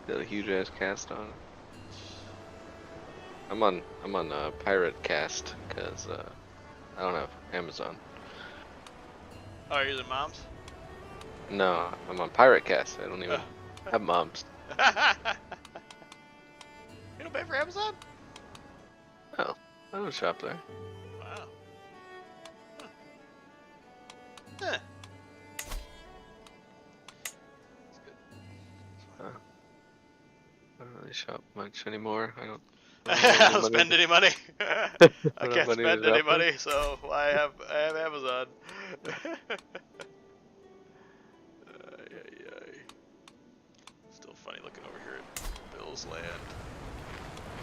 Got a huge ass cast on it. I'm on Pirate Cast because I don't have Amazon. Oh, you're using Mom's? No, I'm on Pirate Cast. I don't even have Mom's. You don't pay for Amazon? Oh, I don't shop there. Wow. Huh. That's good. I don't really shop much anymore. I don't I don't spend any money. I I don't have can't money to spend any shop with. money, so I have Amazon. Still funny looking over here at Bill's land.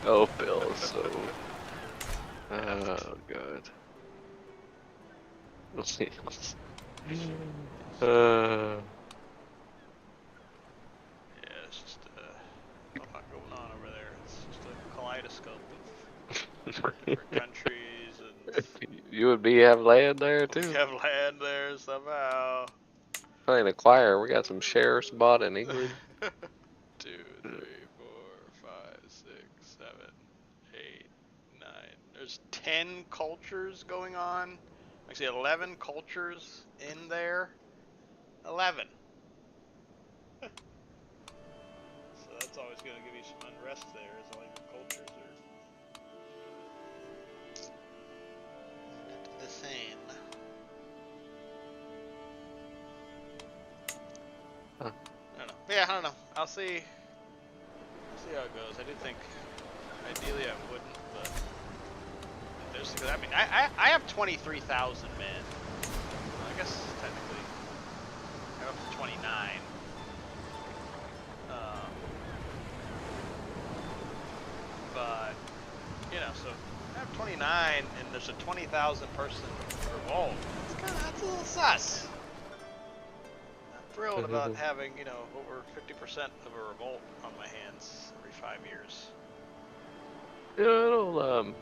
Oh, Bill, so. Yeah, Oh, God. We'll see. it's just a lot going on over there. It's just a kaleidoscope of different countries, and You and me have land there, we too. have land there somehow. Playing a choir. We got some shares bought in England. 2, 3, 4, 5, 6, 7, 8, 9. There's 10 cultures going on. Actually, 11 cultures in there. 11. So that's always going to give you some unrest there, as all your cultures are not the same. Huh. I don't know. But yeah, I don't know. I'll see how it goes. I do think ideally I wouldn't, but there's, I mean, I have 23,000 men. Well, I guess technically I'm up to 29. But you know, so I have 29, and there's a 20,000 person revolt. That's a little sus. I'm thrilled about having, you know, over 50% of a revolt on my hands every 5 years. Yeah, it'll,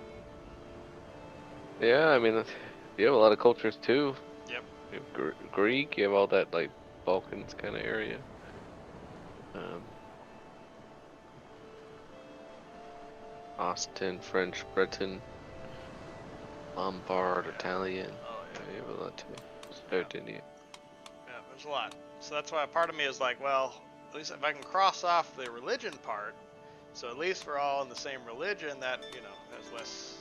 yeah, I mean, you have a lot of cultures, too. Yep. You have Greek, you have all that, like, Balkans kind of area. Austin, French, Breton, Lombard, Yeah. Italian. Oh Yeah, yeah. you have a lot, too. Yeah. South India. Yeah. There's a lot. So that's why part of me is like, well, at least if I can cross off the religion part, so at least we're all in the same religion, that, you know, has less.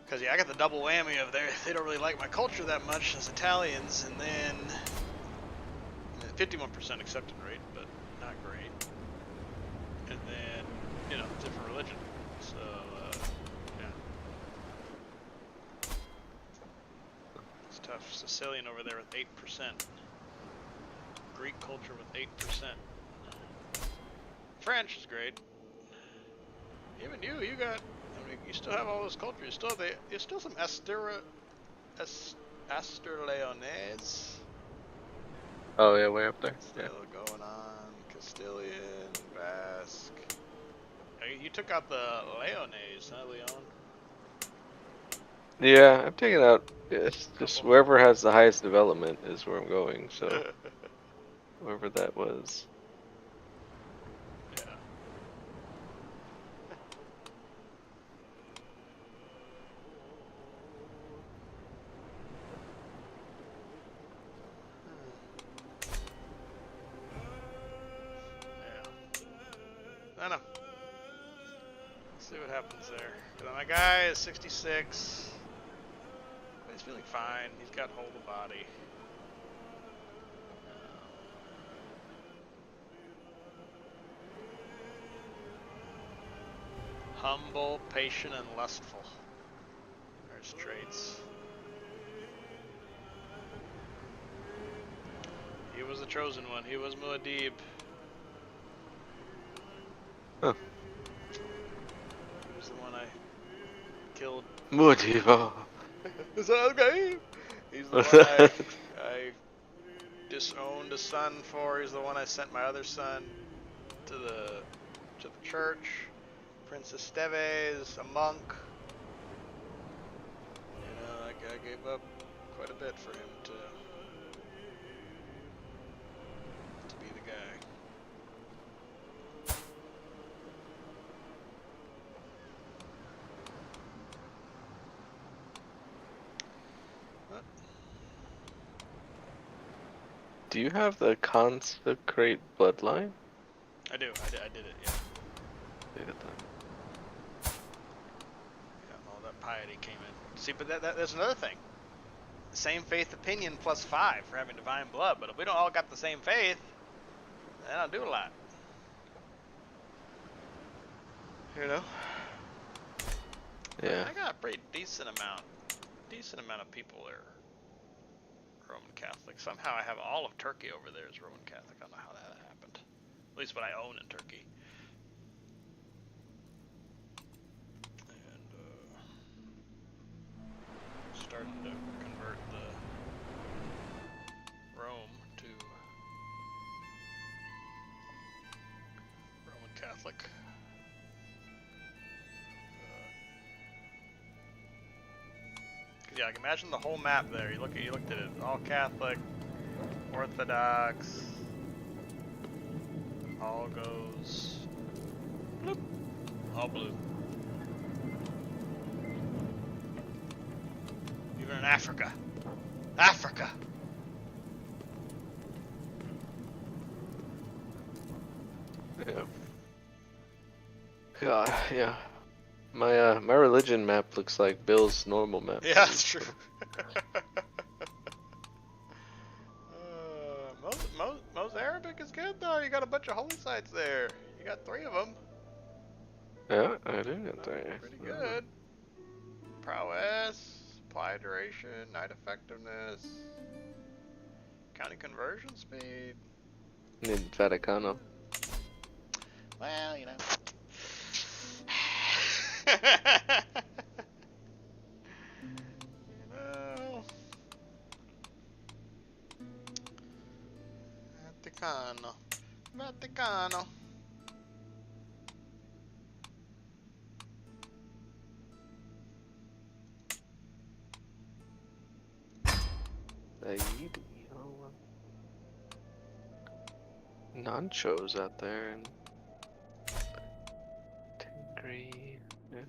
Because, yeah, I got the double whammy of they don't really like my culture that much as Italians, and then 51% accepted rate, but not great. And then, you know, different religion. So, yeah. It's tough. Sicilian over there with 8%. Greek culture with 8%. French is great. Even you got, I mean, you still have all those cultures. You still some Asturleonese Oh, yeah, way up there. Yeah. still going on. Castilian, Basque. You took out the Leonese, huh, Leon? Yeah, I'm taking out. It's just Couple. wherever has the highest development is where I'm going. So wherever that was. Yeah. Yeah. I know. Let's see what happens there. My guy is 66. But he's feeling fine. He's got hold of the body. Humble, patient, and lustful. There's traits. He was the chosen one. He was Muad'Dib. Huh. He was the one I killed. Motiva. Is that okay? He's the one I disowned a son for. He's the one I sent my other son to the church. Princess Steves, a monk. You know, I gave up quite a bit for him to be the guy. Do you have the consecrate bloodline? I do. I did it. Yeah. Look at that. Yeah. All that piety came in. See, but that's another thing. Same faith opinion plus 5 for having divine blood. But if we don't all got the same faith, then I'll do a lot. You know. Yeah. I got a pretty decent amount of people there. Roman Catholic. Somehow I have all of Turkey over there as Roman Catholic. I don't know how that happened. At least what I own in Turkey. And starting to convert the Rome to Roman Catholic. Yeah, like imagine the whole map there. You looked at it, all Catholic, Orthodox, all goes bloop, all blue. Even in Africa. Africa! Yeah. God, yeah. My religion map looks like Bill's normal map. Yeah, that's true. Most Arabic is good though. You got a bunch of holy sites there. You got 3 of them. Yeah, I do got Pretty that. good. Prowess, supply duration, night effectiveness, county conversion speed. Need Vaticano. Well, you know. Vaticano. Nachos out there and Tingri. Yeah.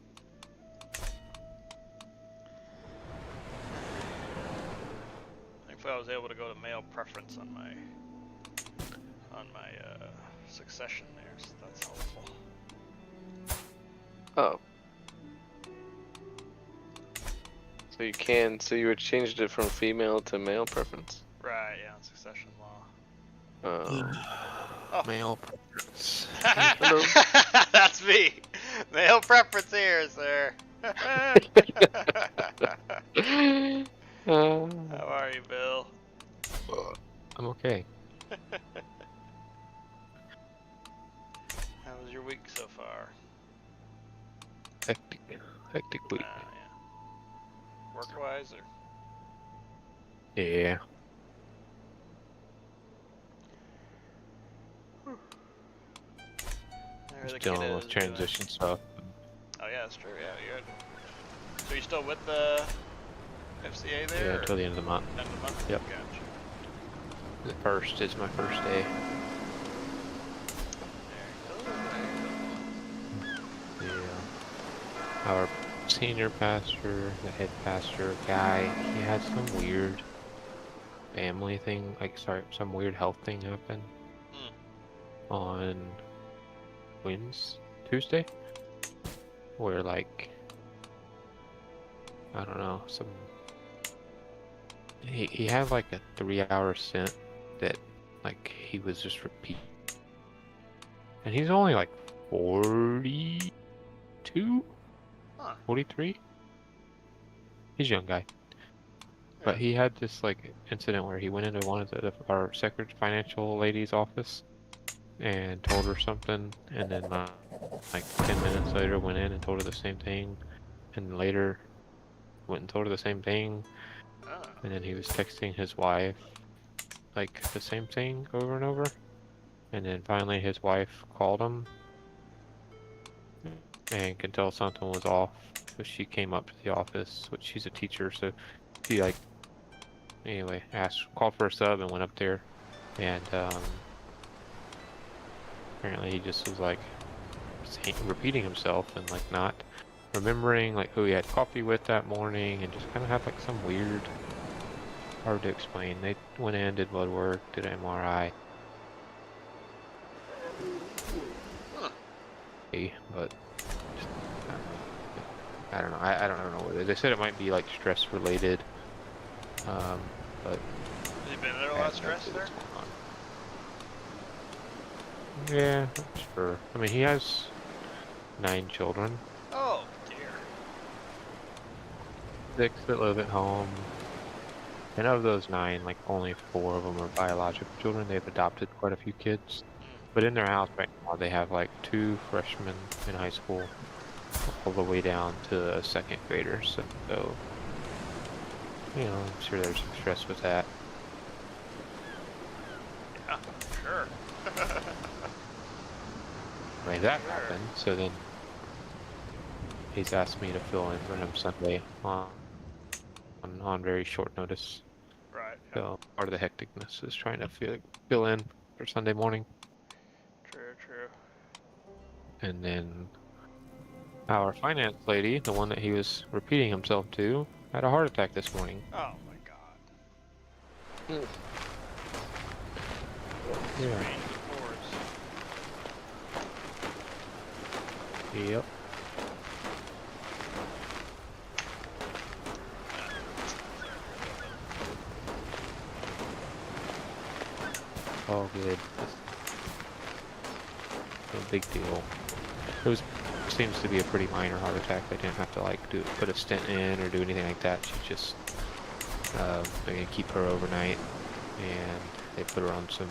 Thankfully, I was able to go to male preference on my succession there, so that's helpful. Oh. So you changed it from female to male preference? Right, yeah, on succession law. Oh. Male preference. Hello. That's me. Male preference here, sir. How are you, Bill? I'm okay. How was your week so far? Hectic week. Yeah. Work-wise, or? Yeah. Just dealing with transition stuff. Oh yeah, that's true. Yeah, you're. So you still with the FCA there? Yeah, until the end of the month. End of the month. Yep. Gotcha. The first is my first day. Yeah. Our senior pastor, the head pastor guy, he had some weird family thing, some weird health thing happen on Tuesday, where like, I don't know, he had like a 3-hour stint that like he was just repeating, and he's only like 42, 43. He's a young guy, but he had this like incident where he went into one of our financial lady's office and told her something, and then like 10 minutes later went in and told her the same thing, and later went and told her the same thing, and then he was texting his wife like the same thing over and over, and then finally his wife called him and could tell something was off, so she came up to the office, which she's a teacher, so she like anyway called for a sub and went up there, and apparently he just was like repeating himself and like not remembering like who he had coffee with that morning, and just kind of had like some weird hard to explain. They went in, did blood work, did an MRI. Huh. But just, I don't know. I don't know what it is. They said it might be like stress related. But Has he been under a I lot have of no stress clue there? what's going on. Yeah, I'm sure. I mean, he has 9 children, Oh dear. 6 that live at home, and of those 9, like only 4 of them are biological children. They've adopted quite a few kids, but in their house right now they have like 2 freshmen in high school, all the way down to a 2nd grader. So, you know, I'm sure there's some stress with that. Yeah, sure. Right, that Sure. happened. So then he's asked me to fill in for him Sunday on very short notice. Right. Yeah. So part of the hecticness is trying to fill in for Sunday morning. True. True. And then our finance lady, the one that he was repeating himself to, had a heart attack this morning. Oh my God. Hmm. Yeah. Strange reports. Yep. All good. No big deal. Seems to be a pretty minor heart attack. They didn't have to like put a stent in or do anything like that. She just they're gonna keep her overnight, and they put her on some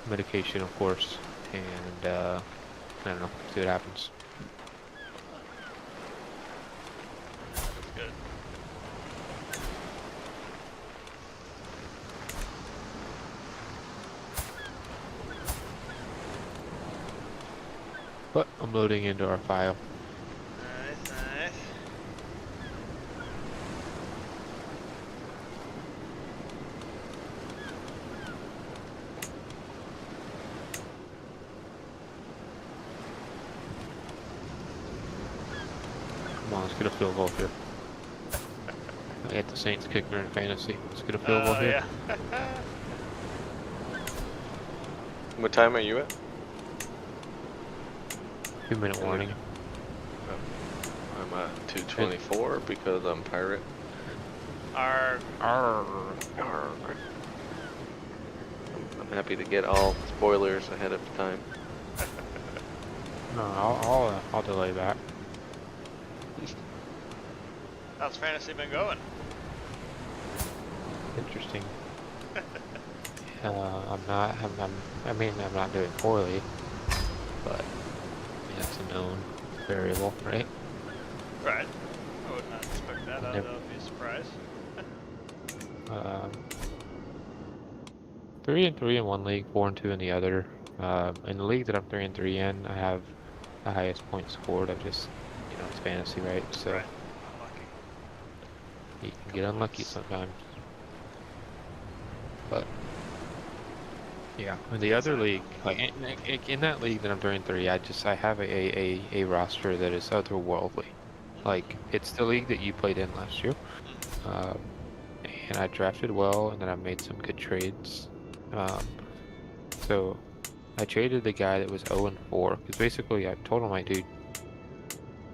medication, of course, and I don't know, see what happens. That's good. But I'm loading into our file. Nice. Nice. Come on, let's get a field goal here. I got the Saints kicker in fantasy. Let's get a field goal here. Yeah. What time are you at? 2-minute warning. I'm at 2:24 because I'm pirate. Arr. Arrgh. I'm happy to get all spoilers ahead of time. No, I'll delay that. How's fantasy been going? Interesting. I'm not doing poorly, but that's a known variable, right? Right. I would not expect that. That would be a surprise. 3-3 in one league, 4-2 in the other. In the league that I'm 3-3 in, I have the highest points scored. I've just, it's fantasy, right? So Right. Unlucky. you can get unlucky sometimes. But yeah, in the other league, like in that league that I'm 3-3, I have a roster that is otherworldly. Like it's the league that you played in last year. And I drafted well, and then I made some good trades. So I traded the guy that was 0-4, because basically I told him, like, dude,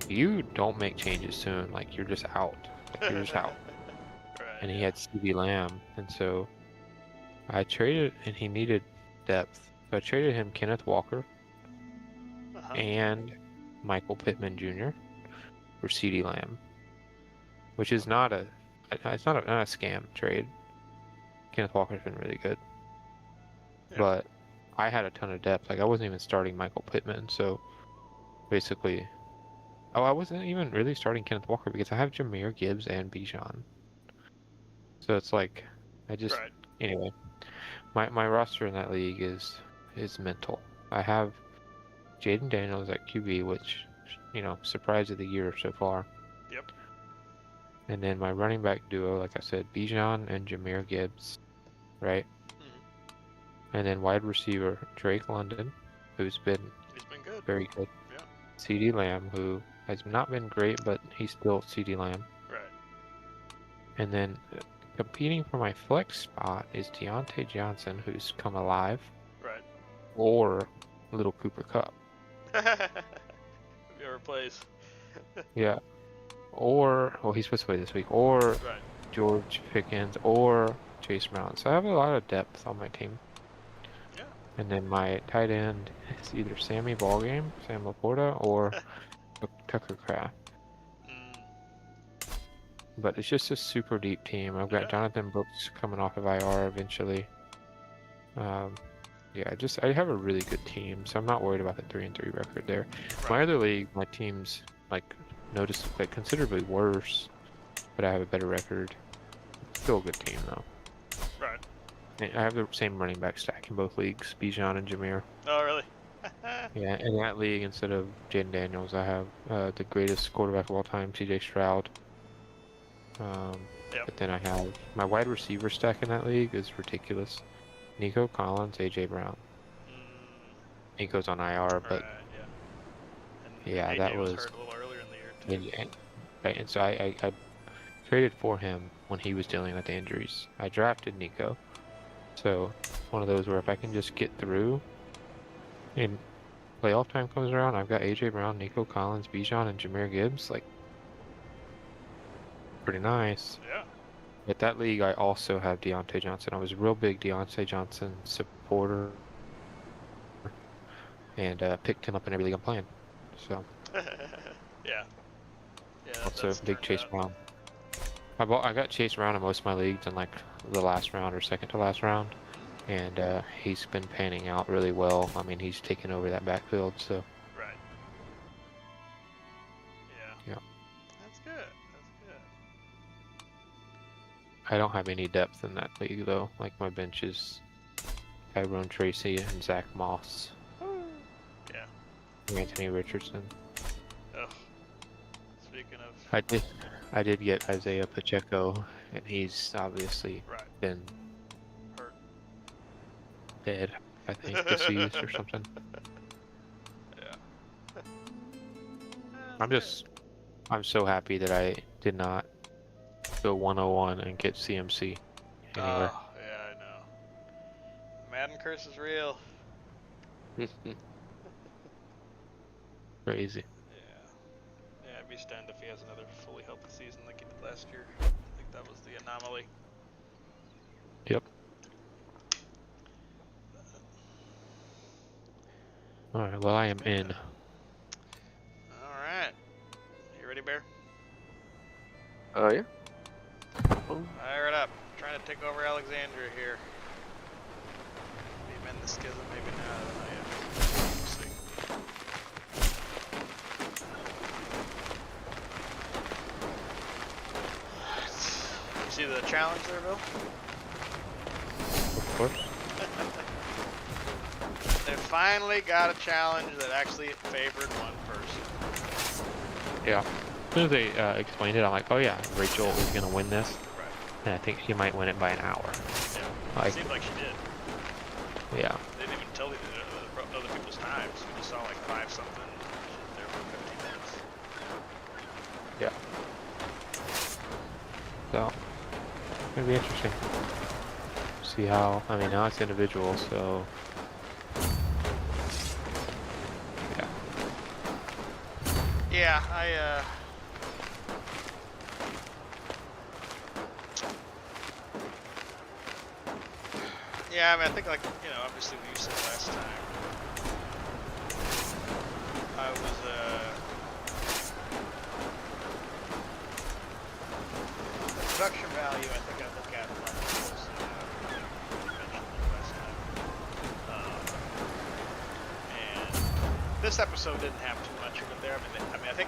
you don't make changes soon, like you're just out. Like you're just out. Right. And he had CD Lamb, and so I traded, and he needed depth. So I traded him Kenneth Walker and Michael Pittman Jr. for CD Lamb, which is not it's not a scam trade. Kenneth Walker's been really good. Yeah. But I had a ton of depth. Like I wasn't even starting Michael Pittman, so basically, I wasn't even really starting Kenneth Walker because I have Jahmyr Gibbs and Bijan. So it's like I just Right. anyway. My roster in that league is mental. I have Jaden Daniels at QB, which surprise of the year so far. Yep. And then my running back duo, like I said, Bijan and Jahmyr Gibbs, right? And then wide receiver Drake London, who's been He's been good. very good. Yeah. CD Lamb, who has not been great, but he's still CD Lamb. Right. And then competing for my flex spot is Deontay Johnson, who's come alive, Right. or Little Cooper Cup. Whoever plays. Yeah. Or, well, he's supposed to play this week, or Right. George Pickens, or Chase Brown. So I have a lot of depth on my team. Yeah. And then my tight end is either Sammy Ballgame, Sam Laporta, or Tucker Craft. But it's just a super deep team. I've got Yeah. Jonathan Brooks coming off of IR eventually. Yeah, I have a really good team, so I'm not worried about the 3-3 record there. Right. My other league, my team's noticeably considerably worse, but I have a better record. Still a good team though. Right. And I have the same running back stack in both leagues, Bijan and Jameer. Oh, really? Yeah, in that league, instead of Jaden Daniels, I have the greatest quarterback of all time, CJ Stroud. Yep. But then I have my wide receiver stack in that league is ridiculous. Nico Collins, AJ Brown. Nico's on IR, but Right, yeah. And yeah, AJ that was was hurt a little earlier in the year, too. right. And so I traded for him when he was dealing with injuries. I drafted Nico, so one of those where if I can just get through, and playoff time comes around, I've got AJ Brown, Nico Collins, Bijan, and Jameer Gibbs. Like, pretty nice. Yeah. At that league, I also have Deontay Johnson. I was a real big Deontay Johnson supporter, and picked him up in every league I'm playing. So Yeah. Yeah, also that's big turned Chase out. Brown. I got Chase Brown in most of my leagues in like the last round or second to last round, and he's been panning out really well. I mean, he's taken over that backfield, so Right. Yeah. Yeah. That's good. That's good. I don't have any depth in that league though. Like my bench is Tyrone Tracy and Zach Moss, Yeah. Anthony Richardson. Oh. Speaking of. I did get Isaiah Pacheco, and he's obviously Right. been Hurt. dead. I think deceased or something. Yeah. I'm so happy that I did not go 101 and get CMC anywhere. Oh, yeah, I know. Madden curse is real. Crazy. Yeah. Yeah, I'd be stunned if he has another fully healthy season like he did last year. I think that was the anomaly. Yep. Alright, well I am in. Alright. You ready, Bear? Yeah. Fire it up. Trying to take over Alexandria here. Maybe in the schism, maybe not. I don't know yet. We'll see. You see the challenge there, Bill? Of course. They finally got a challenge that actually favored one person. Yeah. As soon as they explained it, I'm like, oh yeah, Rachel is gonna win this, Right. and I think she might win it by an hour. Yeah. Like- It seemed like she did. Yeah. They didn't even tell the other people's times. We just saw like 5 something. She was there for 15 minutes. Yeah. So, it'll be interesting. See how, I mean, now it's individual, so. Yeah. Yeah, yeah, I mean, I think, like, you know, obviously what you said last time. I was, the production value, I think I look at more closely now. You mentioned it last time. And this episode didn't have too much of it there.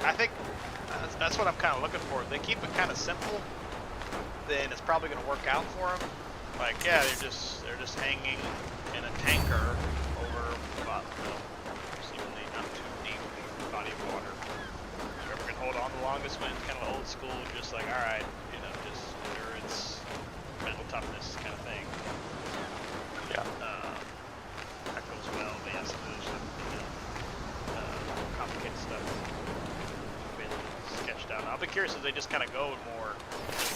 I think that's what I'm kind of looking for. If they keep it kind of simple, then it's probably going to work out for them. Like, yeah, they're just hanging in a tanker over about, you know, seemingly not too deep body of water. Whoever can hold on the longest wins, kind of old school, just like, all right, you know, just endurance, mental toughness kind of thing. Yeah. That goes well. But yeah, some of those, you know, complicated stuff been sketched out. I'll be curious if they just kind of go more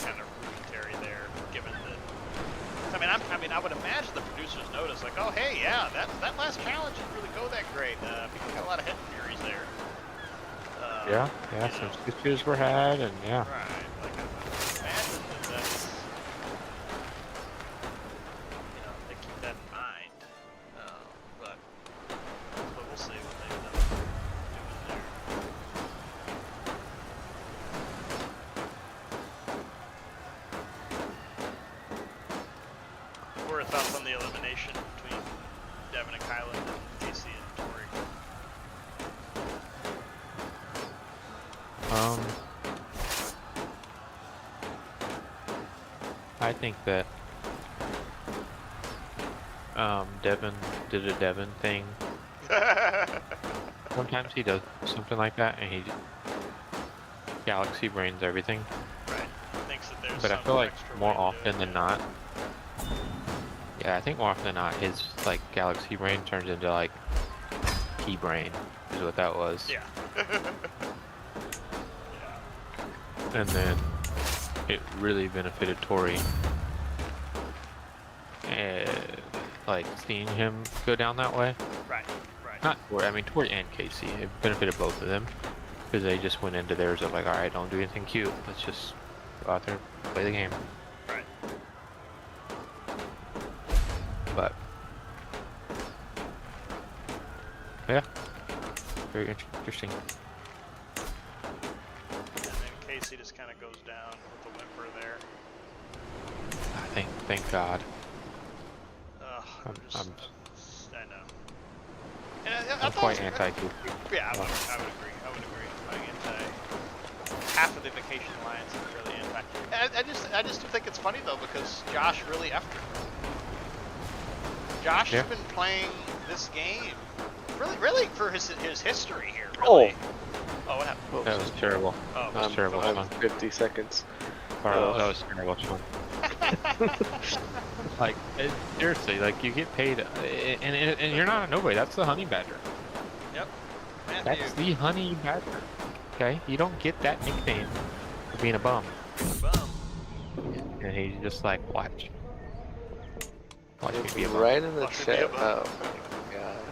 kind of rudimentary there. given that. I mean, I would imagine the producers noticed, like, oh, hey, yeah, that last challenge didn't really go that great. People got a lot of head injuries there. Yeah, some stitches were had, and yeah. Right. Like, I would imagine that's, they keep that in mind. But we'll see what they end up doing there. What are your thoughts on the elimination between Devin and Kylan and Casey and Tori? I think that Devin did a Devin thing. Sometimes he does something like that, and he galaxy brains everything. Right. Thinks that there's But I some feel like extra more way to do often it. than not, yeah, I think more often than not, his like galaxy brain turns into like key brain, is what that was. Yeah. And then it really benefited Tori. Like seeing him go down that way. Right. Right. Not Tori, I mean Tori and Casey. It benefited both of them because they just went into theirs of like, all right, don't do anything cute. Let's just go out there and play the game. Right. But yeah, very interesting. And then Casey just kind of goes down with the whimper there. Thank God. I know. And I'm quite anti-Casey. Yeah, I would agree. I'm anti. Half of the Vacation Alliance is really anti. And I just think it's funny though because Josh really effed her. Josh has been playing this game really for his history here. Really. Oh, what happened? That was terrible. Oh, that was terrible. I have 50 seconds. That was terrible. Like seriously, like you get paid, and you're not a nobody. That's the honey badger. Yep. That's the honey badger. Okay, you don't get that nickname for being a bum. Bum. And he's just like, watch me be a bum. Right in the Watch me be a chat. bum. Oh my god.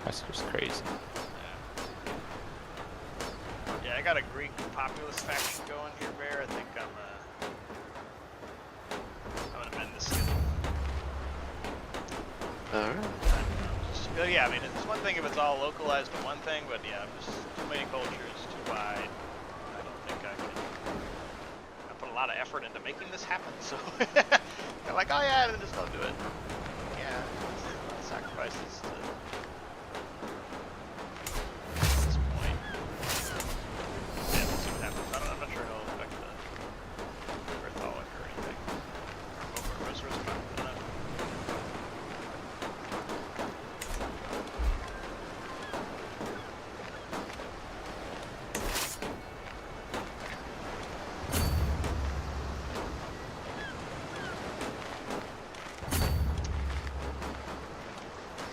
That's just crazy. Yeah, I got a Greek populist faction going here, Bear. I think I'm gonna bend the skill. Alright. Yeah, I mean, it's one thing if it's all localized to one thing, but yeah, just too many cultures, too wide. I don't think I can. I put a lot of effort into making this happen, so they're like, oh yeah, then just don't do it. Yeah, sacrifices to this point. Yeah, we'll see what happens. I'm not sure how it'll affect the Eartholic or anything. Or Rosar's I don't know.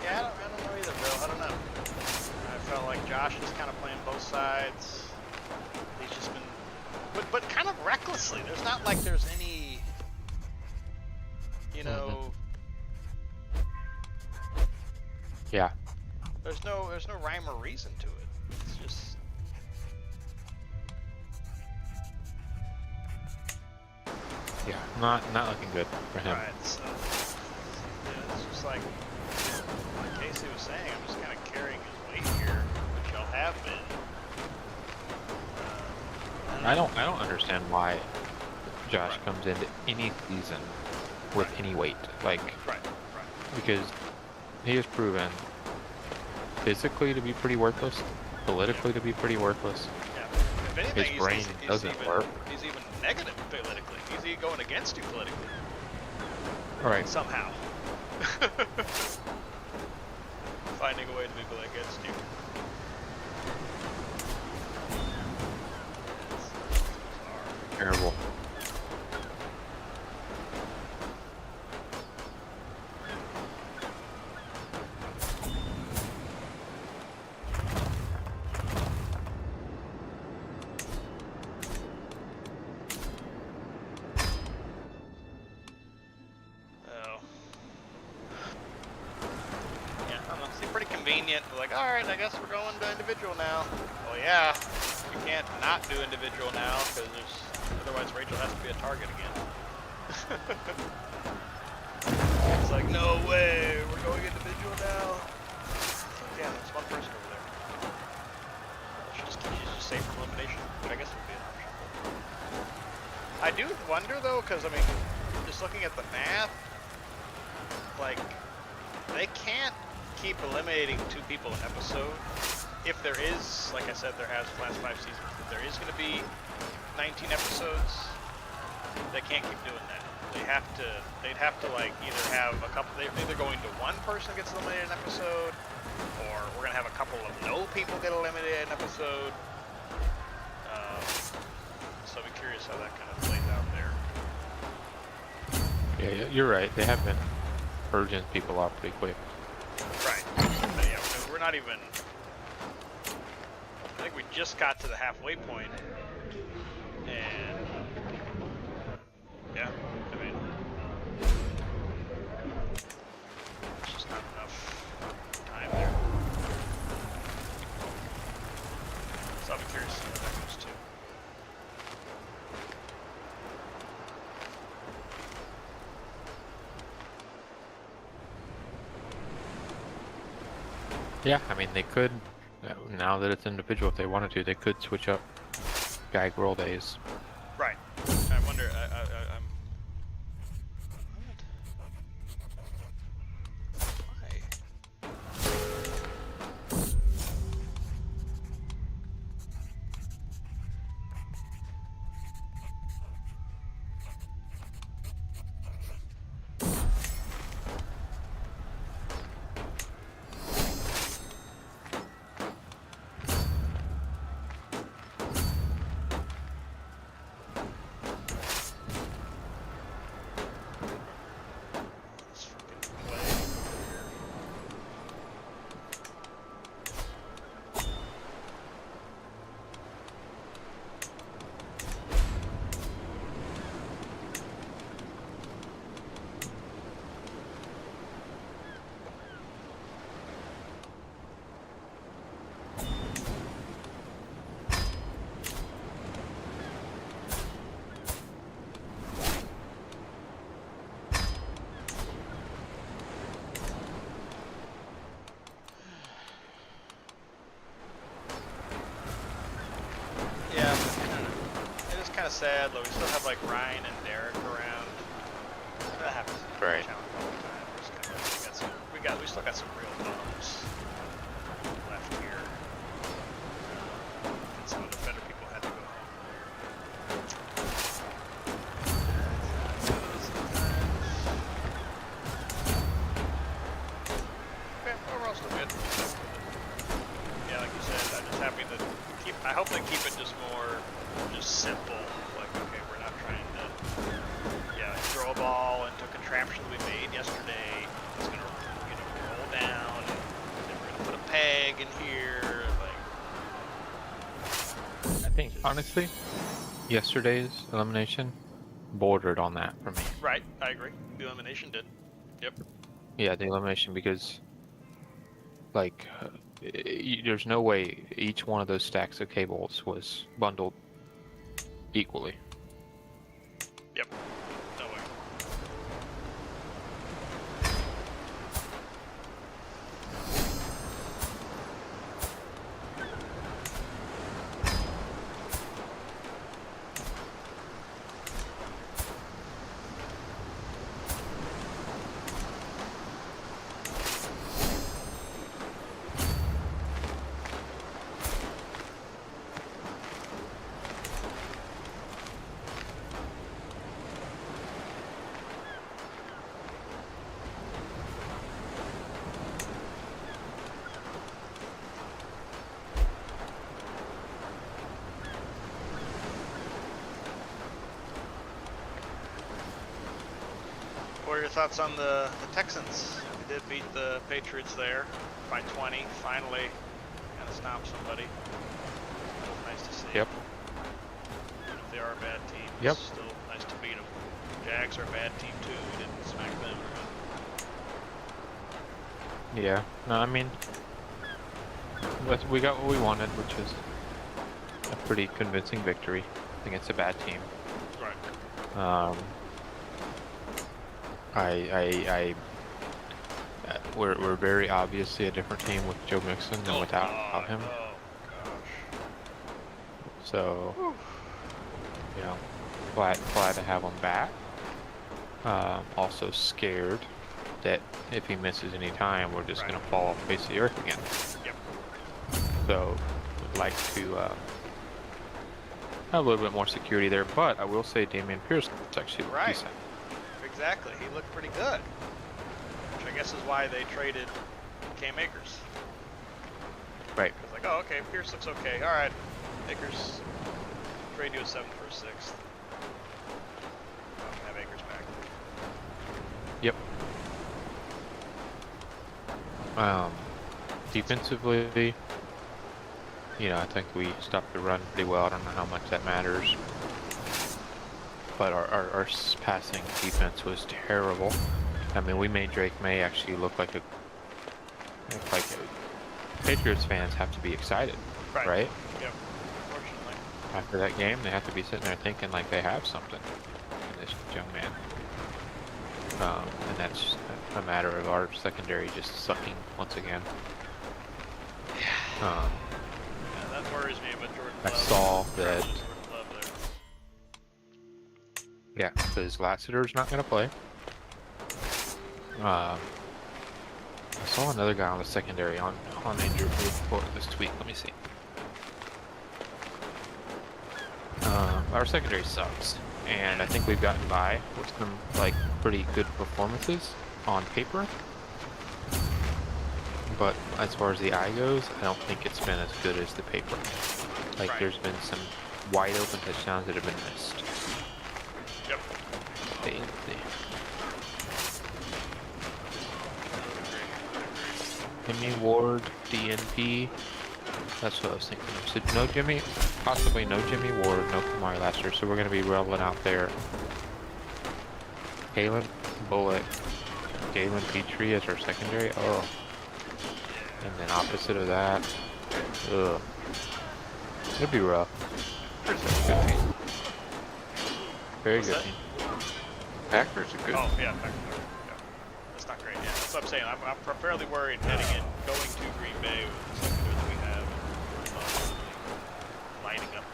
Yeah, I don't know either, Bill. I don't know. I felt like Josh is kind of playing both sides. He's just been, but kind of recklessly. There's not like there's any, you know. Yeah. There's no rhyme or reason to it. It's just. Yeah, not looking good for him. Right. So yeah, it's just like Casey was saying. I'm just kind of carrying his weight here, which y'all have been. I don't understand why Josh comes into any season with any weight. Like, Right. because he has proven physically to be pretty worthless, politically to be pretty worthless. Yeah. If anything, His brain doesn't even, work. He's even negative politically. He's even going against you politically. All right. Somehow. Finding a way to be against you. It's bizarre. Terrible. convenient. They're like, all right, I guess we're going to individual now. Well, yeah, you can't not do individual now because otherwise Rachel has to be a target again. It's like, no way, we're going individual now. Yeah, there's one person over there. She's just safe from elimination, but I guess it would be an option. I do wonder though, because I mean, just looking at the math, like, they can't keep eliminating 2 people an episode. If there is, like I said, there has the last 5 seasons, if there is going to be 19 episodes, they can't keep doing that. They'd have to like either have a couple, they're either going to one person gets eliminated an episode, or we're going to have a couple of no people get eliminated an episode. So I'll be curious how that kind of plays out there. Yeah, you're right. They have been purging people out pretty quick. Right. But yeah, we're not even, I think we just got to the halfway point, and yeah, I mean, it's just not enough time there. So I'll be curious to see what that goes to. Yeah, I mean, they could, now that it's individual, if they wanted to, they could switch up gag roll days. Right. I wonder, I'm... Why? Kind of sad, though. We still have like Ryan and Derek around. That happens. Right. We still got some real bums left here. And some of the better people had to go home. Okay, overall still good. Yeah, like you said, I'm just happy to keep. I hope they keep it just more. Just simple, like, okay, we're not trying to, throw a ball into a contraption we made yesterday. It's gonna, roll down, and then we're gonna put a peg in here, like. I think, honestly, yesterday's elimination bordered on that for me. Right, I agree. The elimination did. Yep. Yeah, the elimination, because, like, there's no way each one of those stacks of cables was bundled equally. Yep. No way. What are your thoughts on the Texans? We did beat the Patriots there by 20. Finally, kind of stomped somebody. That was nice to see. Yep. Even if they are a bad team, Yep. it's still nice to beat them. Jags are a bad team too. We didn't smack them. Yeah. No, I mean, we got what we wanted, which is a pretty convincing victory against a bad team. Right. We're very obviously a different team with Joe Mixon than without him. Oh gosh. So, you know, glad to have him back. Also scared that if he misses any time, we're just gonna fall off the face of the earth again. Yep. So, would like to have a little bit more security there, but I will say Damian Pierce actually looked decent. Exactly. He looked pretty good. Which I guess is why they traded Cam Akers. Right. It's like, oh, okay, Pierce looks okay. All right, Akers, trade you a 7 for a 6th. Have Akers back. Yep. Defensively, you know, I think we stopped the run pretty well. I don't know how much that matters. But our passing defense was terrible. I mean, we made Drake May actually look like Patriots fans have to be excited, right? Yep. Unfortunately. After that game, they have to be sitting there thinking like they have something in this young man. And that's a matter of our secondary just sucking once again. Yeah, that worries me about Jordan I Love. saw that. Jordan Love there. Yeah, because Lassiter's not going to play. I saw another guy on the secondary on injured report this week. Let me see. Our secondary sucks, and I think we've gotten by with some like pretty good performances on paper. But as far as the eye goes, I don't think it's been as good as the paper. Like there's been some wide open touchdowns that have been missed. Yep. Jimmy Ward, DNP. That's what I was thinking. So no Jimmy, possibly no Jimmy Ward, no Kamari Lassiter. So we're going to be rolling out there. Kalen Bullock, Galen Petrie as our secondary. Oh. And then opposite of that, ugh. It'll be rough. Good team. Very good team. Packers are good. Oh, yeah, Packers are. Yeah. That's not great. Yeah, that's what I'm saying. I'm fairly worried heading in, going to Green Bay with the secondary we have. Lining up.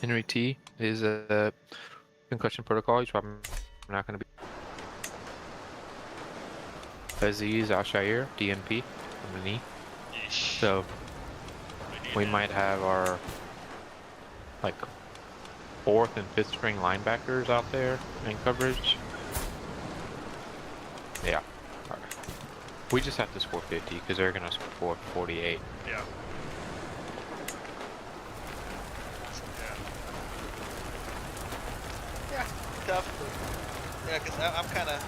Henry T is a concussion protocol. He's probably not going to be. Aziz Al-Shair, DNP, on the knee. So we might have our like 4th and 5th string linebackers out there in coverage. Yeah. Right. We just have to score 50 because they're going to score 48. Yeah. Yeah, tough. Yeah, because I'm kind of.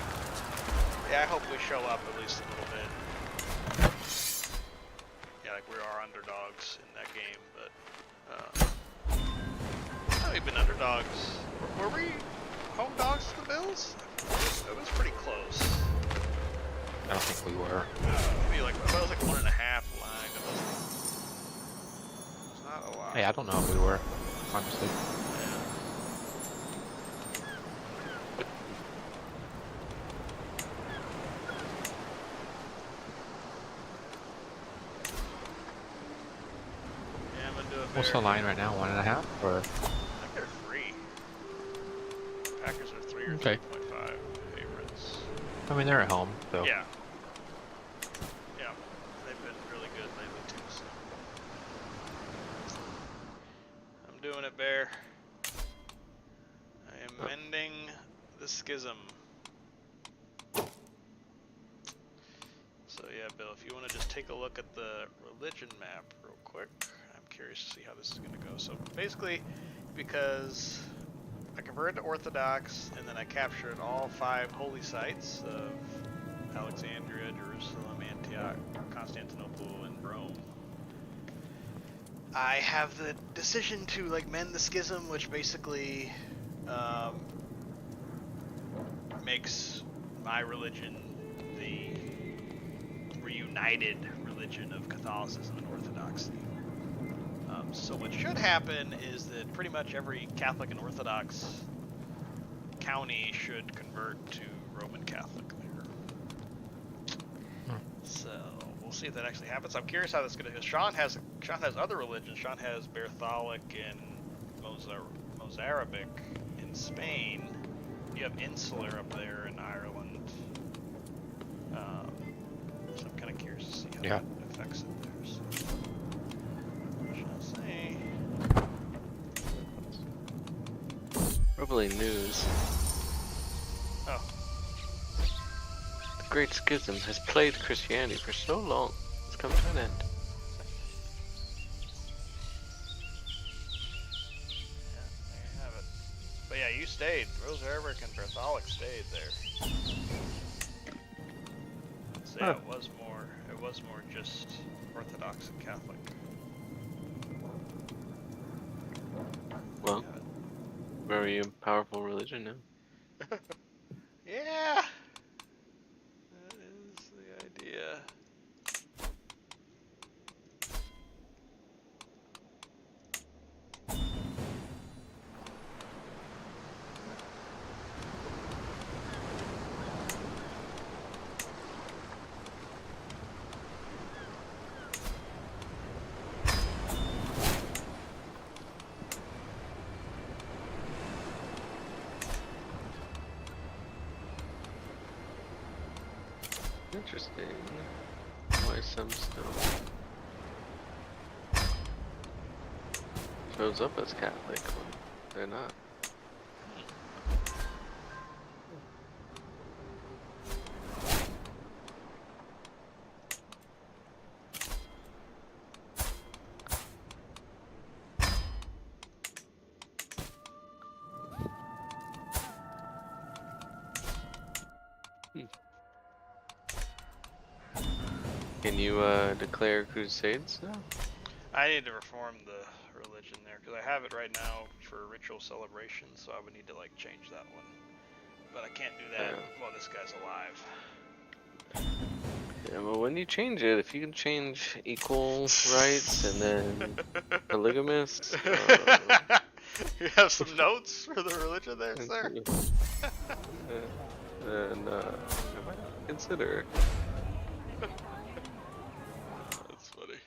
Yeah, I hope we show up at least a little bit. Yeah, like we are underdogs in that game, but we've been underdogs. Were we home dogs to the Bills? It was pretty close. I don't think we were. Maybe like it was like 1.5 line. It was not a lot. Hey, I don't know if we were, honestly. What's the line right now? 1.5 or? I think they're 3. Packers are 3 or 3.5 favorites. I mean, they're at home, so. Yeah. Yeah. They've been really good lately too. So. I'm doing it, Bear. I am mending the schism. So yeah, Bill, if you want to just take a look at the religion map real quick. Curious to see how this is going to go. So basically, because I converted to Orthodox and then I captured all 5 holy sites of Alexandria, Jerusalem, Antioch, Constantinople, and Rome, I have the decision to like mend the schism, which basically makes my religion the united religion of Catholicism and Orthodoxy. So what should happen is that pretty much every Catholic and Orthodox county should convert to Roman Catholic there. So we'll see if that actually happens. I'm curious how that's going to. Sean has other religions. Sean has Bertholic and Mozarabic in Spain. You have Insular up there in Ireland. So I'm kind of curious to see how that affects it there. So, we shall see. Probably news. Oh. The Great Schism has plagued Christianity for so long. It's come to an end. Yeah, there you have it. But yeah, you stayed. Mozarabic and Bertholic stayed there. So yeah, it was more just Orthodox and Catholic. Well, very powerful religion now. Yeah, that is the idea. Interesting. Why some still shows up as Catholic when they're not. Can you declare crusades now? I need to reform the religion there because I have it right now for ritual celebration, so I would need to like change that one. But I can't do that while this guy's alive. Yeah, but when you change it, if you can change equal rights and then polygamous. You have some notes for the religion there, sir? Then I might consider. That's funny.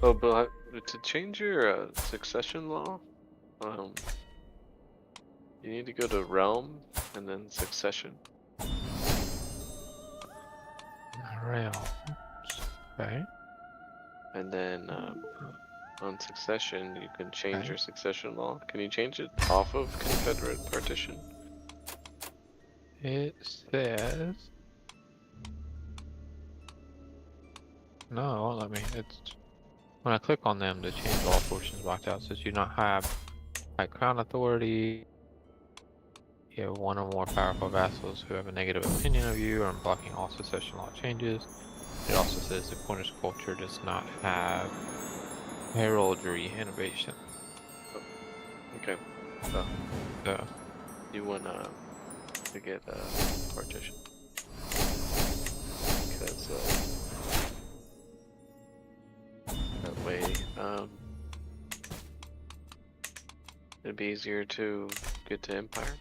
Oh, but to change your succession law, you need to go to realm and then succession. Realms. Okay. And then on succession, you can change your succession law. Can you change it off of Confederate partition? It says no, it won't let me. It's when I click on them to change all portions blocked out. It says you not have like crown authority. You have one or more powerful vassals who have a negative opinion of you or blocking all succession law changes. It also says the Cornish culture does not have heraldry innovation. Okay. So you want to get a partition. So that way, it'd be easier to get to Empire.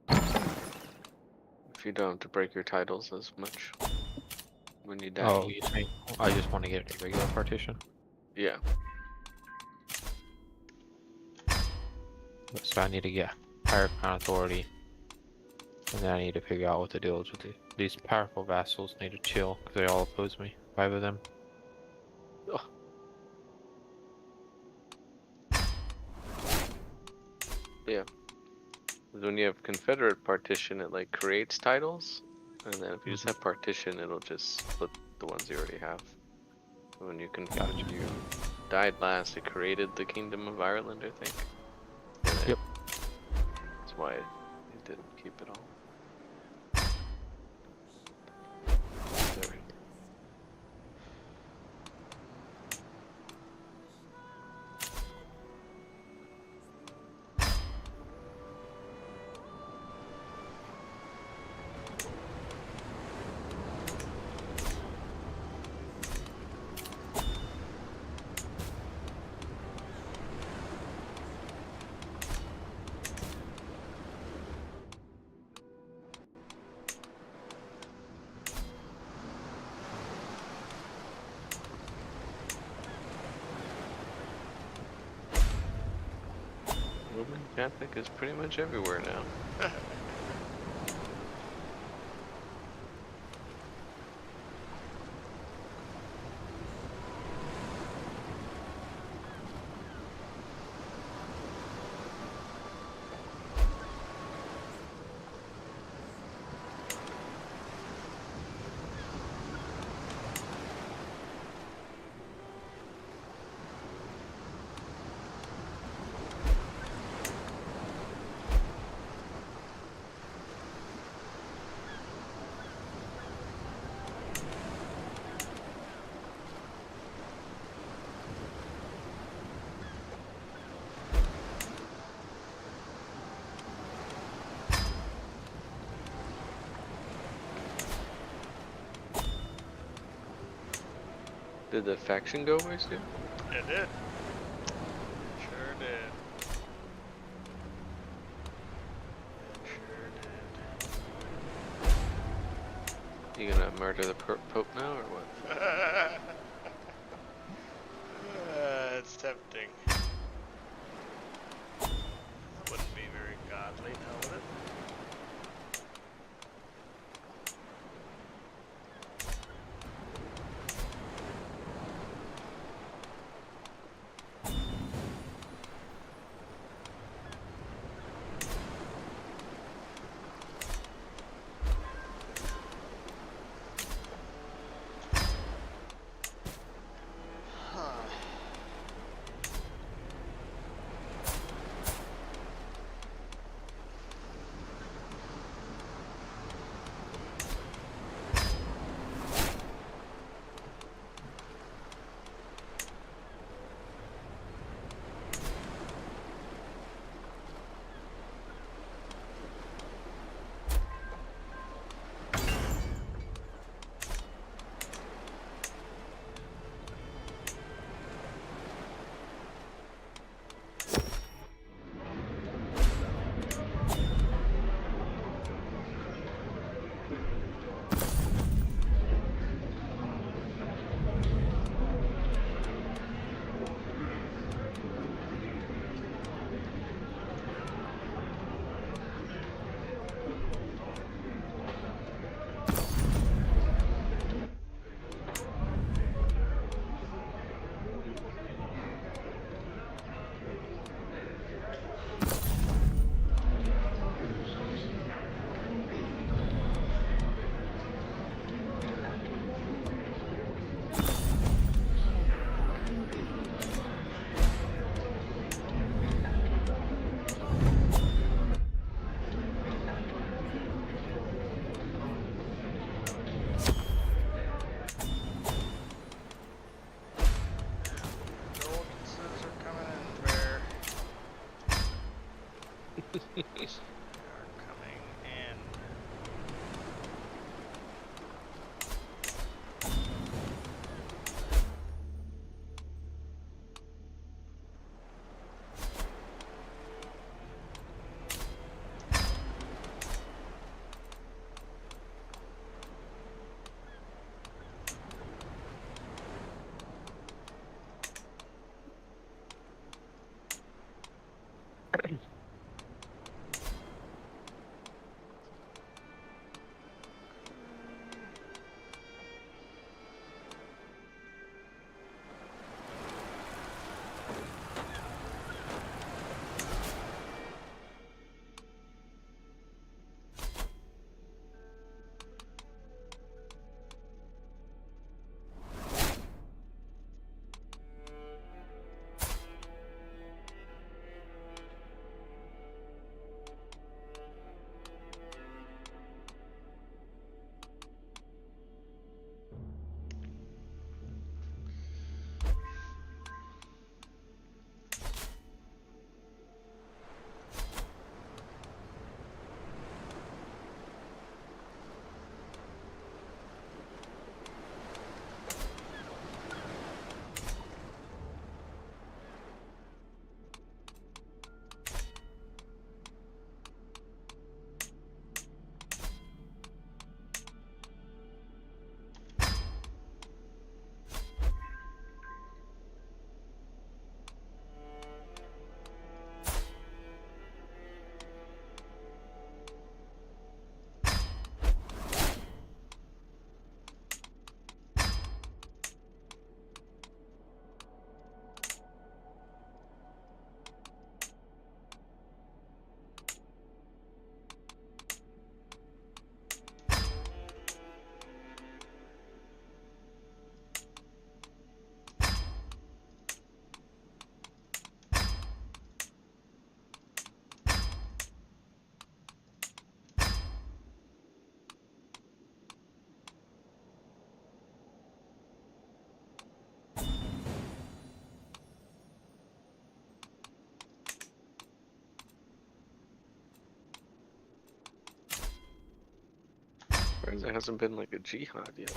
If you don't have to break your titles as much when you die. Oh, you think I just want to get a regular partition? Yeah. So I need to get higher crown authority, and then I need to figure out what the deal is with these powerful vassals. Need to chill because they all oppose me. 5 of them. Ugh. Yeah. When you have Confederate partition, it like creates titles, and then if you just have partition, it'll just split the ones you already have. When you you died last, it created the Kingdom of Ireland, I think. And Yep. That's why it didn't keep it all. There. Roman Catholic is pretty much everywhere now. Did the faction go waste you? It did. Sure did. It sure did. You gonna murder the Pope now, or what? It's tempting. That wouldn't be very godly, now would it? They are coming in. surprised there hasn't been like a jihad yet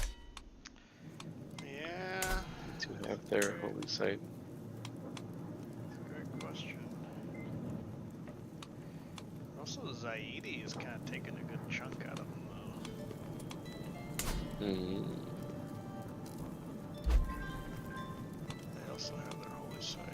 Yeah. to have their holy site. Great question. Also, Zaidi is kind of taking a good chunk out of them, though. They also have their holy site.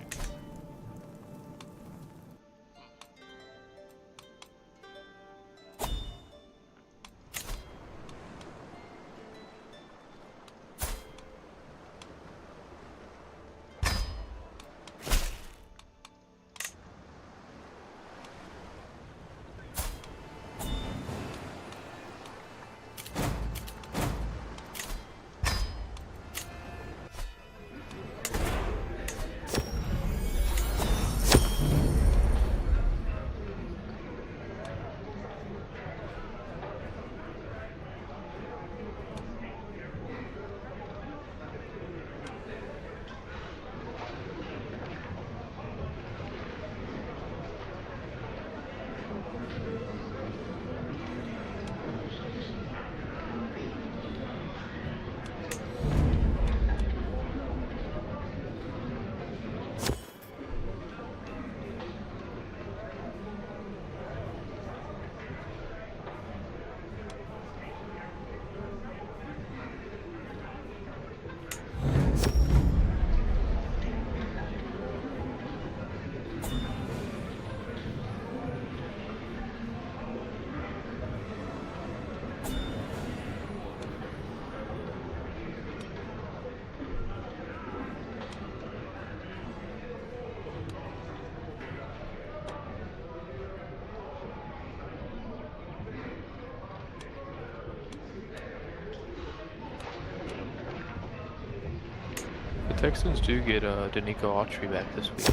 The Texans do get Danico Autry back this week.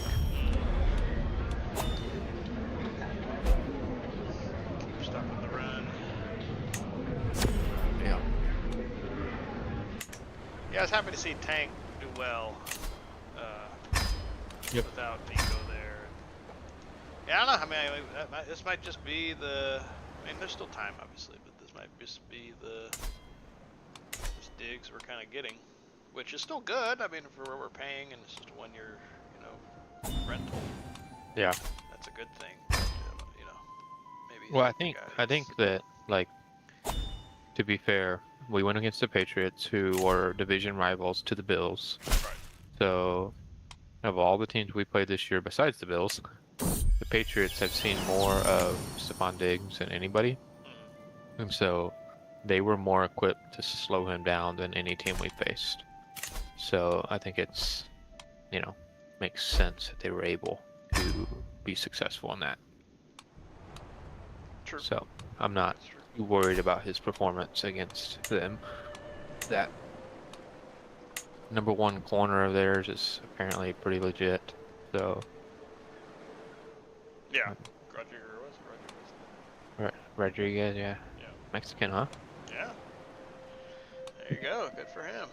Keep stopping the run. Yeah. Yeah, I was happy to see Tank do well. Yep. Without Nico there. Yeah, I don't know. I mean, this might just be the. I mean, there's still time, obviously, but this might just be the digs we're kind of getting, which is still good. I mean, for what we're paying, and it's just a 1-year, rental. Yeah. That's a good thing. But, maybe. Well, I think that, like, to be fair, we went against the Patriots, who were division rivals to the Bills. Right. So, of all the teams we played this year, besides the Bills, the Patriots have seen more of Stephon Diggs than anybody, and so they were more equipped to slow him down than any team we faced. So I think it's, makes sense that they were able to be successful in that. True. So I'm not too worried about his performance against them. That number one corner of theirs is apparently pretty legit. So Yeah. Rodriguez, yeah. Yeah. Mexican, huh? Yeah. There you go. Good for him.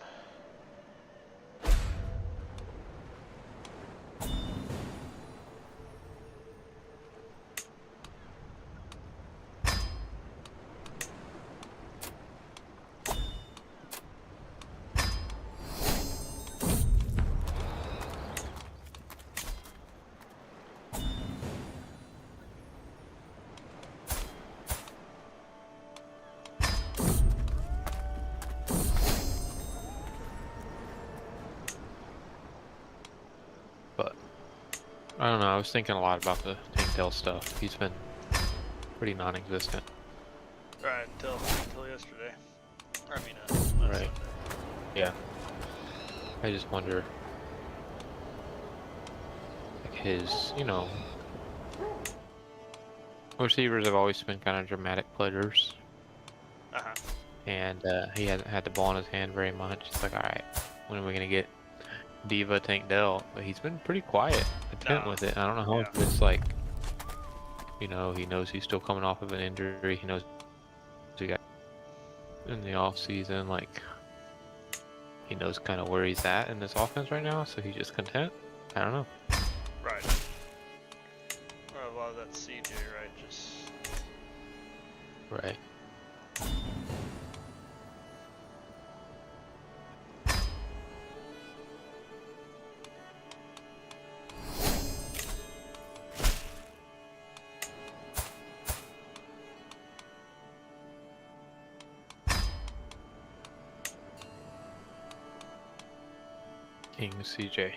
But I don't know. I was thinking a lot about the Tanktail stuff. He's been pretty non-existent. Right, until yesterday. Or, I mean, last Right. Sunday. Yeah. I just wonder, like, his, receivers have always been kind of dramatic players, Uh-huh. and he hasn't had the ball in his hand very much. It's like, all right, when are we gonna get Diva Tank Dell? But he's been pretty quiet, content with it. I don't know how Yeah. it's like, he knows he's still coming off of an injury. He knows he got in the off season, like, he knows kind of where he's at in this offense right now, so he's just content. I don't know. Right. Or a lot of that CJ, right? Just Right. King CJ.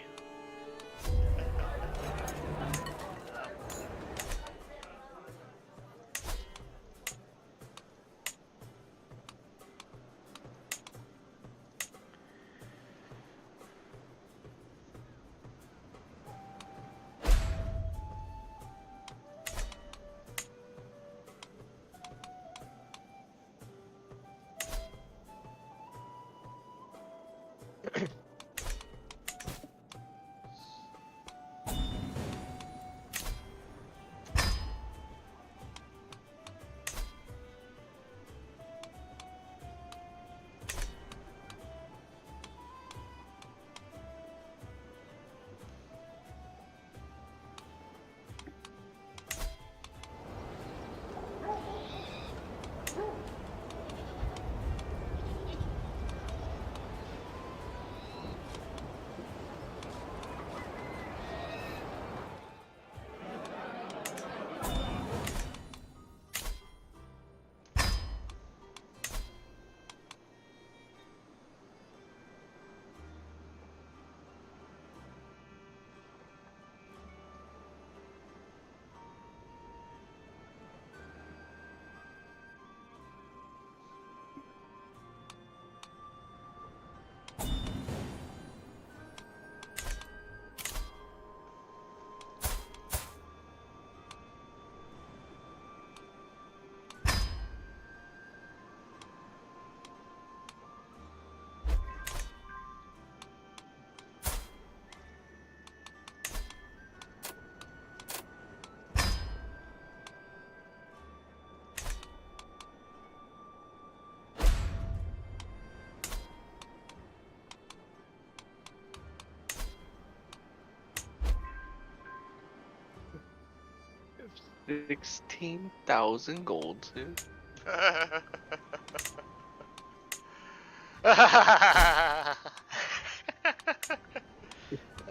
have 16,000 gold, dude. Ay,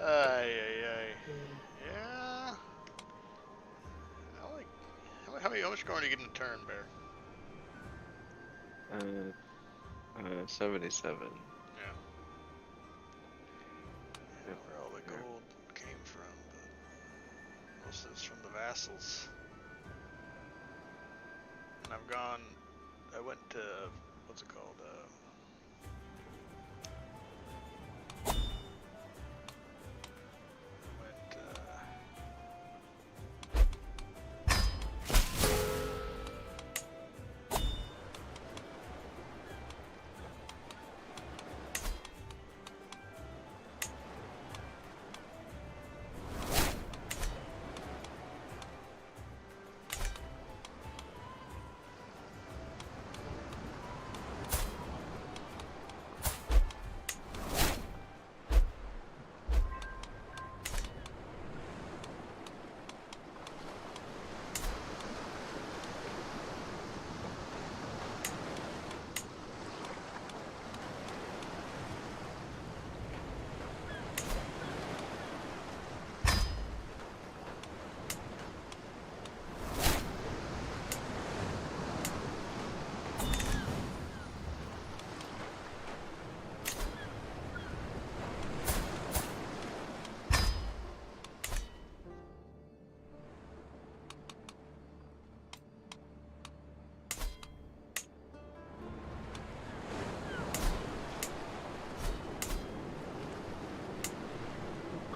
ay, ay. Yeah. I like. How much going to get in a turn, Bear? 77. Yeah. I don't know where all the gold came from, but most of it's from the vassals. And I went to, what's it called?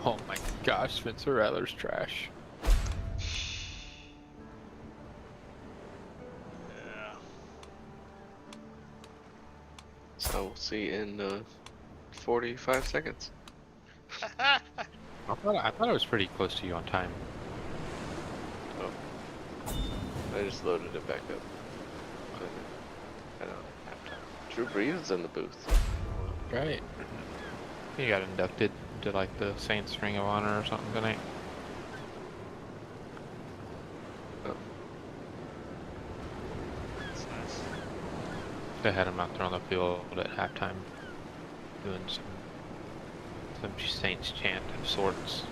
Oh my gosh, Spencer Rattler's trash. Yeah. So we'll see in 45 seconds. I thought I was pretty close to you on time. I just loaded it back up. I don't have time. Drew Brees is in the booth. Right. He got inducted into like the Saints Ring of Honor or something tonight. Oh, That's nice. They had him out there on the field at halftime doing some Saints chant of sorts.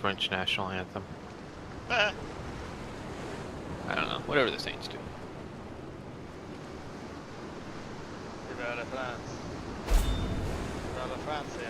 French national anthem. Eh, I don't know. Whatever the Saints do. Vive la France. Vive la France, yeah.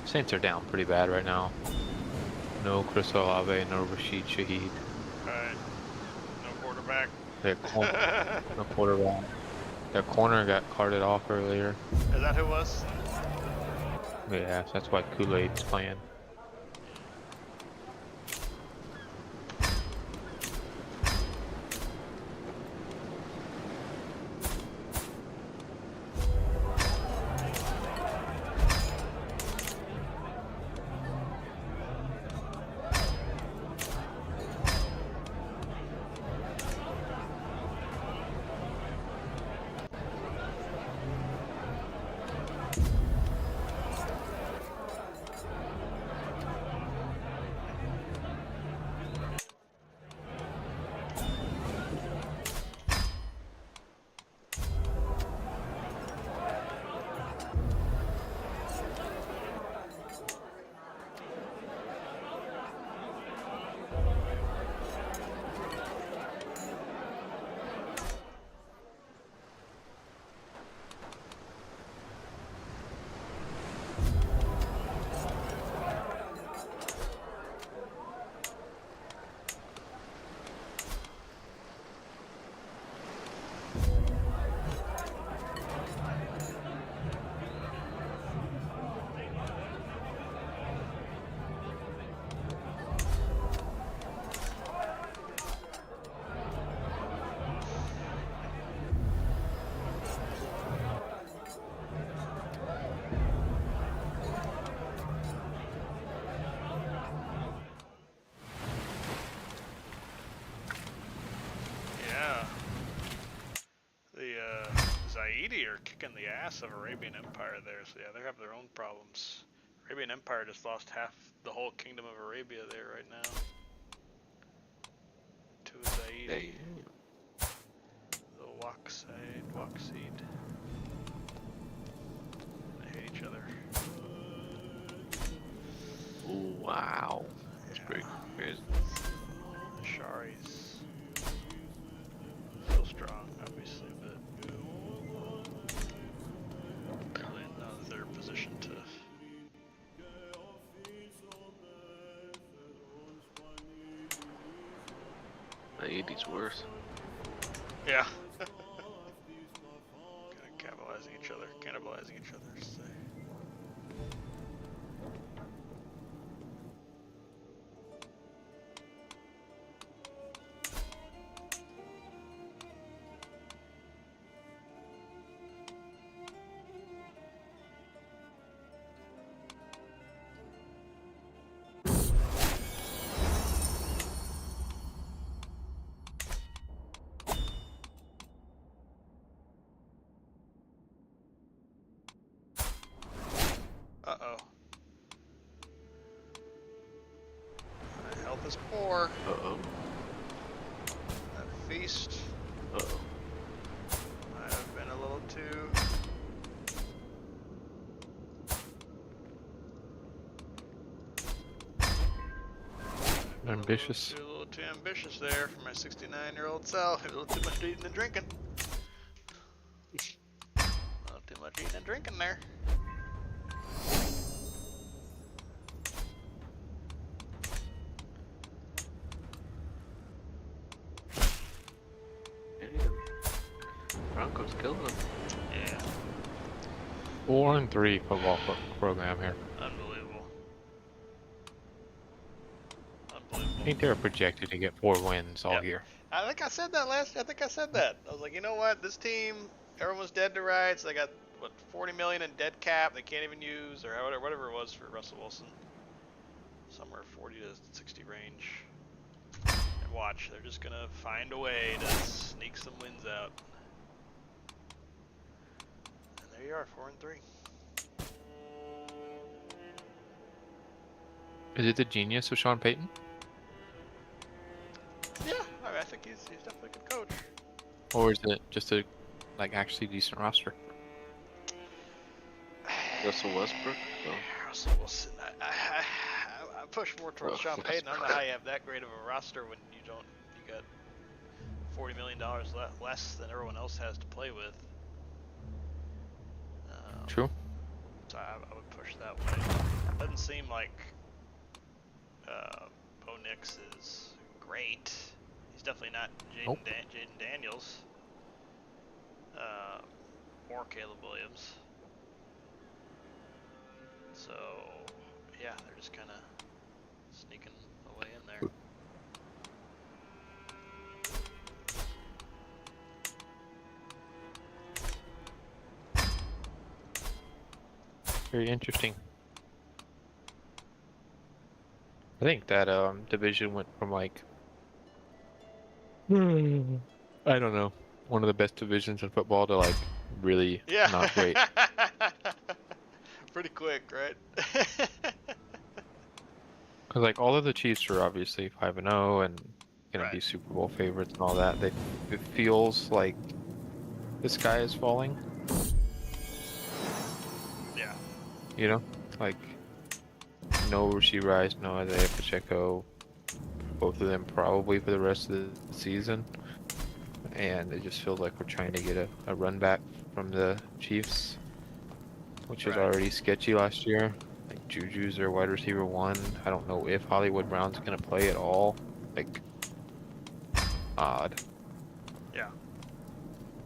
Saints are down pretty bad right now. No Chris Olave, no Rashid Shaheed. Alright. No quarterback. No quarterback. Their corner got carted off earlier. Is that who it was? Yeah, that's why Kool-Aid's playing. Yeah. The Zaidi are kicking the ass of Arabian Empire there, so yeah, they have their own problems. Arabian Empire just lost half the whole kingdom of Arabia there right now. To Zaidi. The Waqsid. They hate each other. Wow. That's pretty crazy. The Sharis. Still strong, obviously, but really not their position to. The 80's worse. Yeah. Kind of cannibalizing each other. So. Uh-oh. My health is poor. Uh-oh. That feast Uh-oh. might have been a little too... Ambitious. A little too ambitious there for my 69-year-old self. A little too much eating and drinking. A little too much eating and drinking there. Damn. Broncos killing them. Yeah. 4-3 football program here. Unbelievable. I think they're projected to get 4 wins all Yep. year. I think I said that. I was like, you know what? This team, everyone's dead to rights. They got what, 40 million in dead cap they can't even use, or whatever it was for Russell Wilson. Somewhere 40 to 60 range. And watch, they're just gonna find a way to sneak some wins out. And there you are, 4-3. Is it the genius of Sean Payton? Yeah, I mean, I think he's definitely a good coach. Or is it just a like actually decent roster? Russell Westbrook. Oh. Russell Wilson. I push more towards Sean Payton. I don't know how you have that great of a roster when you got $40 million less than everyone else has to play with. True. So I would push that way. Doesn't seem like Bo Nix is great. He's definitely not Jaden Daniels or Caleb Williams. So yeah, they're just kind of sneaking away in there. Very interesting. I think that division went from like I don't know, one of the best divisions in football to like really not great. Pretty quick, right? Cause like all of the Chiefs are obviously 5-0 and gonna be Right. Super Bowl favorites and all that. It feels like the sky is falling. Yeah. You know, like no Rasheed Rice, no Isaiah Pacheco. Both of them probably for the rest of the season. And it just feels like we're trying to get a run back from the Chiefs, which was already sketchy last year. Like Juju's their wide receiver 1. I don't know if Hollywood Brown's gonna play at all. Like odd. Yeah.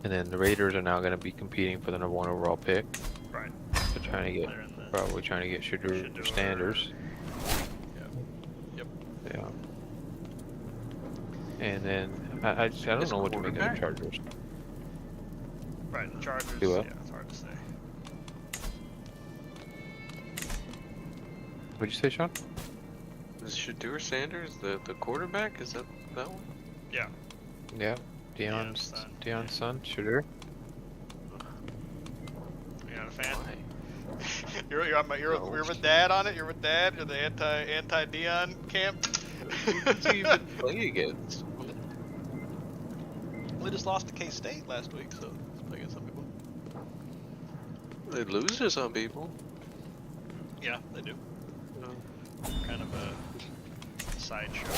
And then the Raiders are now gonna be competing for the #1 overall pick. Right. They're trying to get probably trying to get Shedeur Sanders. Yep. Yeah. And then I don't know what to make of the Chargers. Right, the Chargers. Do what? Yeah, it's hard to say. What'd you say, Sean? Is Shedeur Sanders the quarterback? Is that one? Yeah. Yeah. Deion's son, Shedeur. You're not a fan? Why? You're with Dad on it. You're with Dad. You're the anti Deion camp. Who does he even play against? We just lost to K-State last week, so let's play against some people. They lose to some people. Yeah, they do. Kind of a sideshow.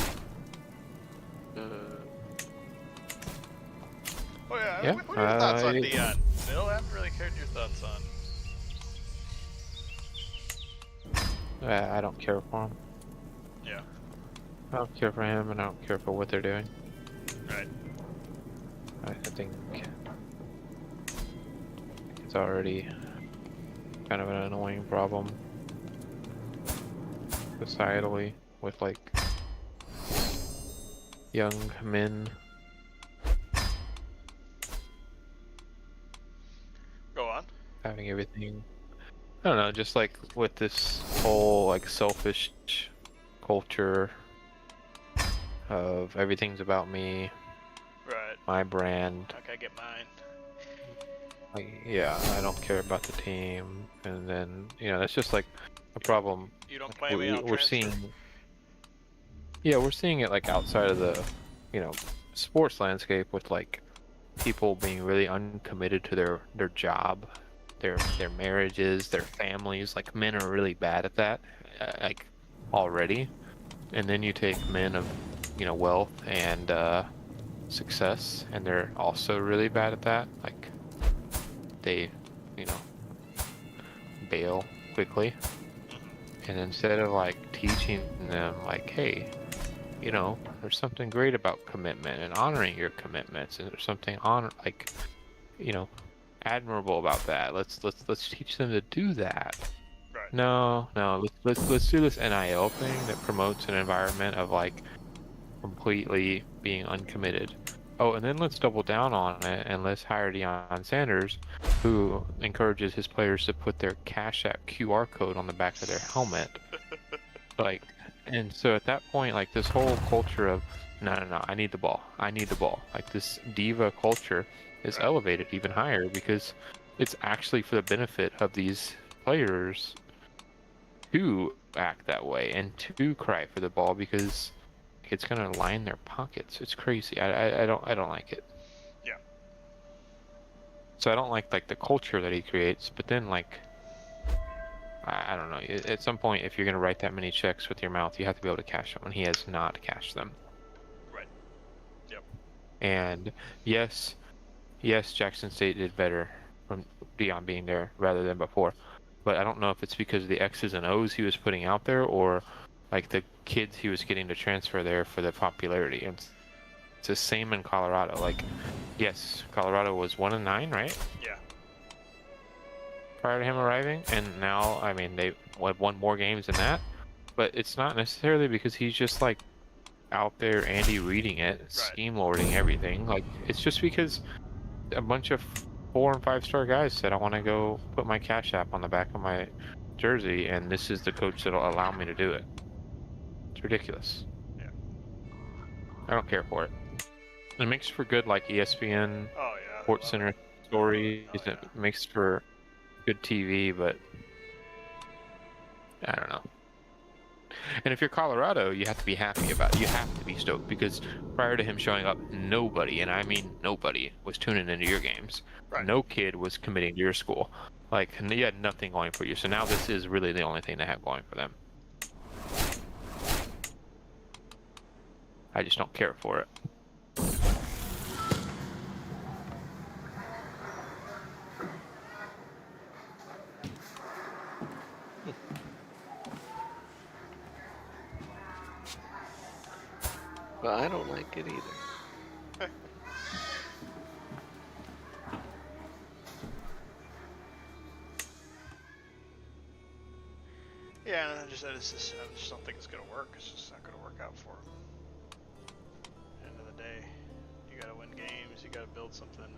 Oh yeah. Yeah, What are your thoughts on Deion? Bill, I haven't really heard your thoughts on. I don't care for him. Yeah. I don't care for him, and I don't care for what they're doing. Right. I think it's already kind of an annoying problem societally with like young men. Go on. Having everything, I don't know, just like with this whole like selfish culture of everything's about me, Right. my brand. Okay, I get mine. Like, yeah, I don't care about the team, and then that's just like a problem. You don't play me, I'll We're transfer. seeing, yeah, we're seeing it like outside of the, sports landscape with like people being really uncommitted to their job, their marriages, their families. Like men are really bad at that, like already, and then you take men of wealth and success, and they're also really bad at that. Like they, bail quickly, and instead of like teaching them like, hey, there's something great about commitment and honoring your commitments, and there's something admirable about that. Let's teach them to do that. Right. No, let's do this NIL thing that promotes an environment of like completely being uncommitted. Oh, and then let's double down on it and let's hire Deion Sanders, who encourages his players to put their Cash App QR code on the back of their helmet. Like, and so at that point, like this whole culture of no, I need the ball, I need the ball. Like this diva culture is Right. elevated even higher because it's actually for the benefit of these players to act that way and to cry for the ball because it's gonna line their pockets. It's crazy. I don't like it. Yeah. So I don't like the culture that he creates. But then like I don't know. At some point, if you're gonna write that many checks with your mouth, you have to be able to cash them, and he has not cashed them. Right. Yep. And yes, Jackson State did better from Dion being there rather than before. But I don't know if it's because of the X's and O's he was putting out there or like the kids he was getting to transfer there for the popularity. And it's the same in Colorado. Like, yes, Colorado was 1-9, right? Yeah. Prior to him arriving, and now, I mean, they won more games than that. But it's not necessarily because he's just like out there Andy reading it, scheme lording everything. Like, it's just because a bunch of 4- and 5-star guys said, I want to go put my Cash App on the back of my jersey, and this is the coach that'll allow me to do it. It's ridiculous. Yeah. I don't care for it. It makes for good, like, ESPN, Oh yeah. Sports Center stories. Oh, yeah. It makes for good TV, but I don't know. And if you're Colorado, you have to be happy about it. You have to be stoked because prior to him showing up, nobody, and I mean nobody, was tuning into your games. Right. No kid was committing to your school. Like, you had nothing going for you. So now this is really the only thing they have going for them. I just don't care for it. But I don't like it either. Yeah, and I just don't think it's gonna work. It's just not gonna work out for him. End of the day, you gotta win games. You gotta build something. And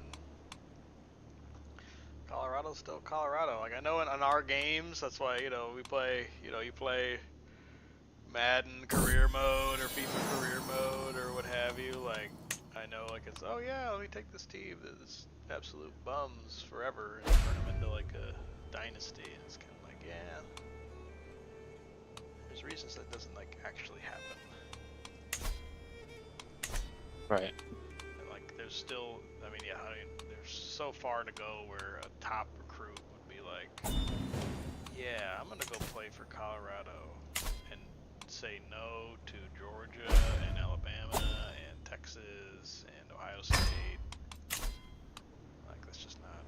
Colorado's still Colorado. Like I know in our games, that's why we play. You play Madden career mode or FIFA career mode or what have you. Like I know, like it's let me take this team that's absolute bums forever and turn them into like a dynasty. And it's kind of like there's reasons that doesn't like actually happen. Right. And like there's still, there's so far to go where a top recruit would be like, yeah, I'm gonna go play for Colorado and say no to Georgia and Alabama and Texas and Ohio State. Like that's just not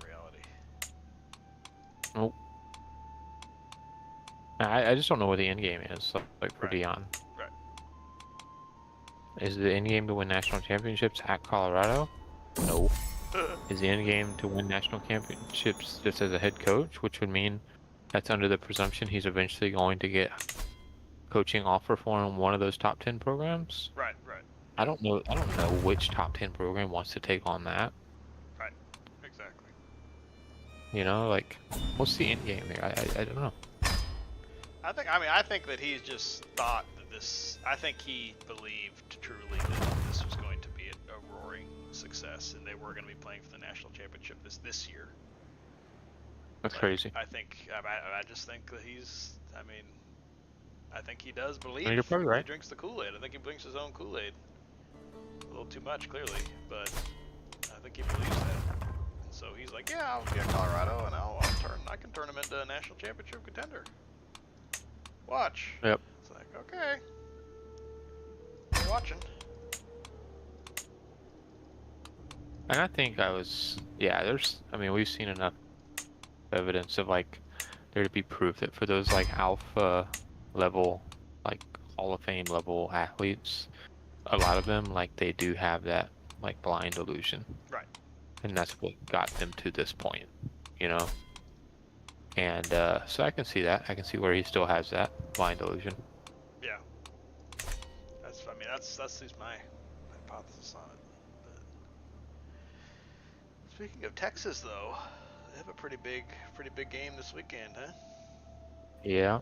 reality. Nope. I just don't know what the end game is, like for Dion. Right. Is the end game to win national championships at Colorado? No. Is the end game to win national championships just as a head coach, which would mean that's under the presumption he's eventually going to get coaching offer for one of those top 10 programs? Right. I don't know which top 10 program wants to take on that. Right. Exactly. Like, what's the end game there? I don't know. I think that he just thought that I think he believed truly that this was going to be a roaring success and they were going to be playing for the national championship this year. That's crazy. I just think that I think he does believe. You're probably right. He drinks the Kool-Aid. I think he drinks his own Kool-Aid. A little too much, clearly, but I think he believes that. So he's like, yeah, I'll be at Colorado and I can turn him into a national championship contender. Watch. Yep. It's like, okay. We're watching. And I think we've seen enough evidence of like there to be proof that for those like alpha level, like Hall of Fame level athletes, a lot of them like they do have that like blind illusion. Right. And that's what got them to this point, And so I can see that. I can see where he still has that blind illusion. Yeah. That's my hypothesis on it. But speaking of Texas, though, they have a pretty big game this weekend, huh? Yeah,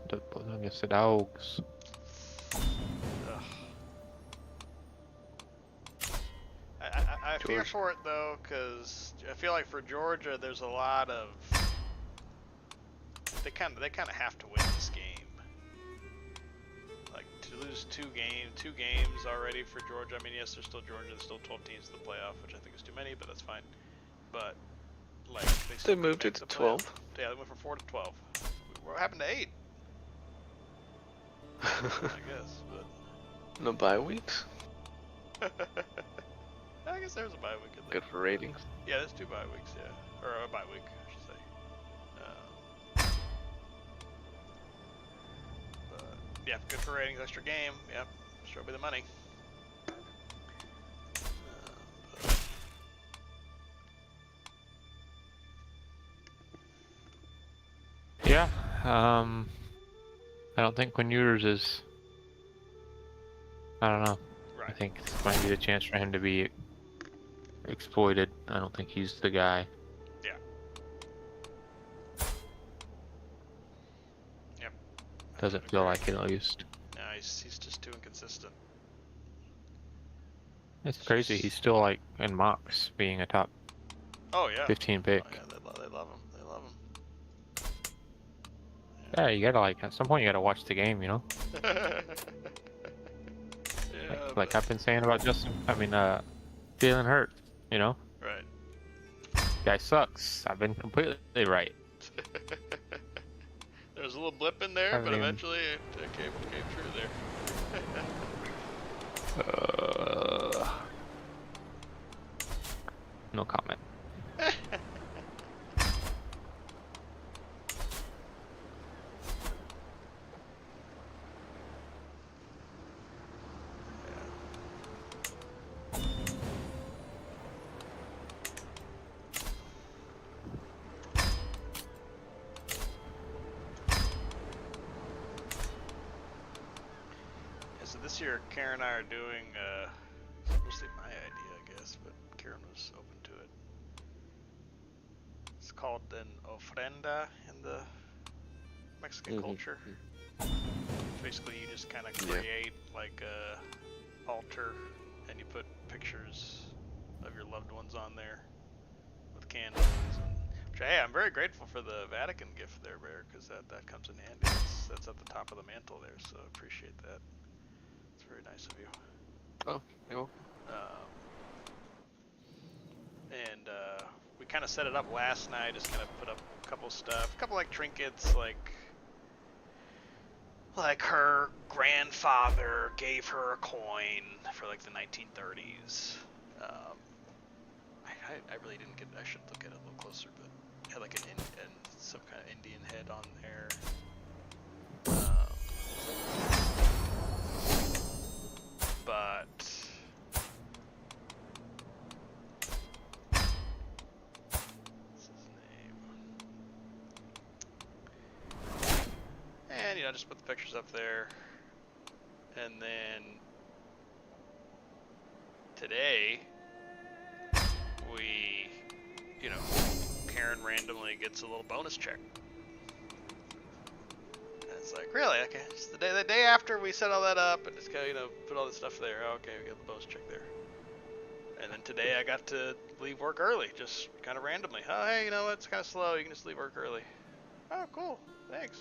against the Dogs. Ugh. I fear Georgia. for it though, because I feel like for Georgia, there's a lot of they kind of have to win this game. Like to lose two games already for Georgia. I mean, yes, there's still Georgia. There's still 12 teams in the playoff, which I think is too many, but that's fine. But like They still could moved make it to the 12. playoff. Yeah, they went from 4 to 12. What happened to 8? I guess, but No bye weeks. I guess there's a bye week in there. Good for ratings. Yeah, there's 2 bye weeks, yeah. Or a bye week, I should say. But, yeah, good for ratings, extra game. Yep, sure be the money. Yeah. I don't think Quinn is. I don't know. Right. I think this might be the chance for him to be exploited. I don't think he's the guy. Yeah. Yep. Doesn't feel like it, at least. No, he's just too inconsistent. It's crazy. He's still like in mocks, being a top Oh yeah. 15 pick. Oh, yeah, they love him. They love him. Yeah, you gotta like at some point you gotta watch the game, you know. Yeah, Like I've been saying about Jalen Hurts, you know. right. Guy sucks. I've been completely right. There was a little blip in there, I but mean- eventually it came true there. No comment. Yeah, so this year, Karen and I are doing, mostly my idea, I guess, but Karen was open to it. It's called an ofrenda in the Mexican culture. Basically, you just kind of create like a altar, and you put pictures of your loved ones on there with candles. And, which, hey, I'm very grateful for the Vatican gift there, Bear, because that comes in handy. That's at the top of the mantle there, so I appreciate that. It's very nice of you. Oh, you're welcome. And we kind of set it up last night, just kind of put up a couple stuff, a couple like trinkets, like her grandfather gave her a coin for like the 1930s. I really didn't get, I should look at it a little closer, but it had like some kind of Indian head on there. But what's his name? And just put the pictures up there. And then today we, Karen randomly gets a little bonus check. And it's like, really? Okay. It's the day after we set all that up and just put all this stuff there. Oh, okay, we got the bonus check there. And then today I got to leave work early, just kind of randomly. Oh, hey, you know what? It's kind of slow. You can just leave work early. Oh, cool. Thanks.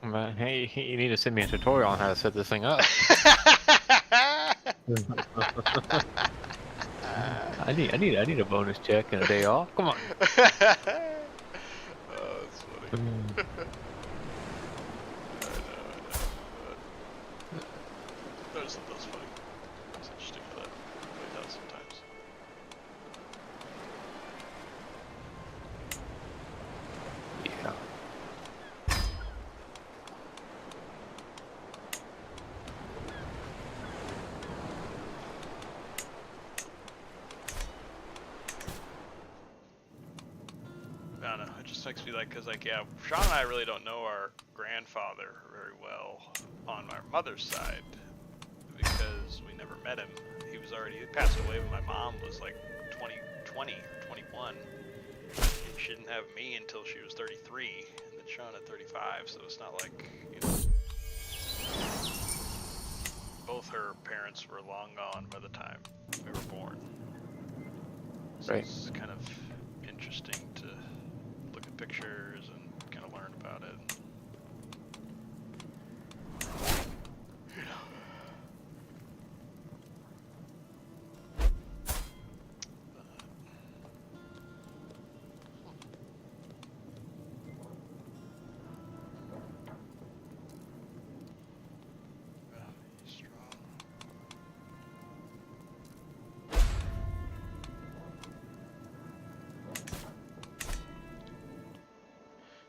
But hey, you need to send me a tutorial on how to set this thing up. I need a bonus check and a day off. Come on. Oh, that's funny. I know. That's funny. It's interesting how that plays out sometimes. Yeah. I don't know. I just just makes me like, cause like yeah, Sean and I really don't know our grandfather very well on our mother's side because we never met him. He passed away when my mom was like 20 or 21. And she didn't have me until she was 33, and then Sean at 35. So it's not like, you know, both her parents were long gone by the time we were born. So Right. it's kind of interesting to look at pictures and kind of learn about it. You know. He's strong.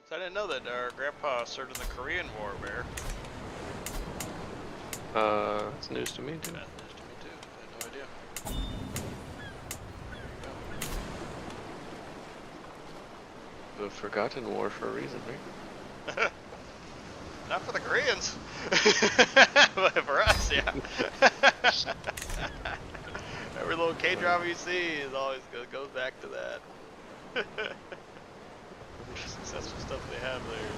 So I didn't know that our grandpa served in the Korean War, Bear. It's news to me too. Yeah, news to me too. I had no idea. There you The Forgotten War for a reason, right? go. Not for the Koreans, but for us, yeah. Every little K-drama you see is always goes back to that. Successful stuff they have there.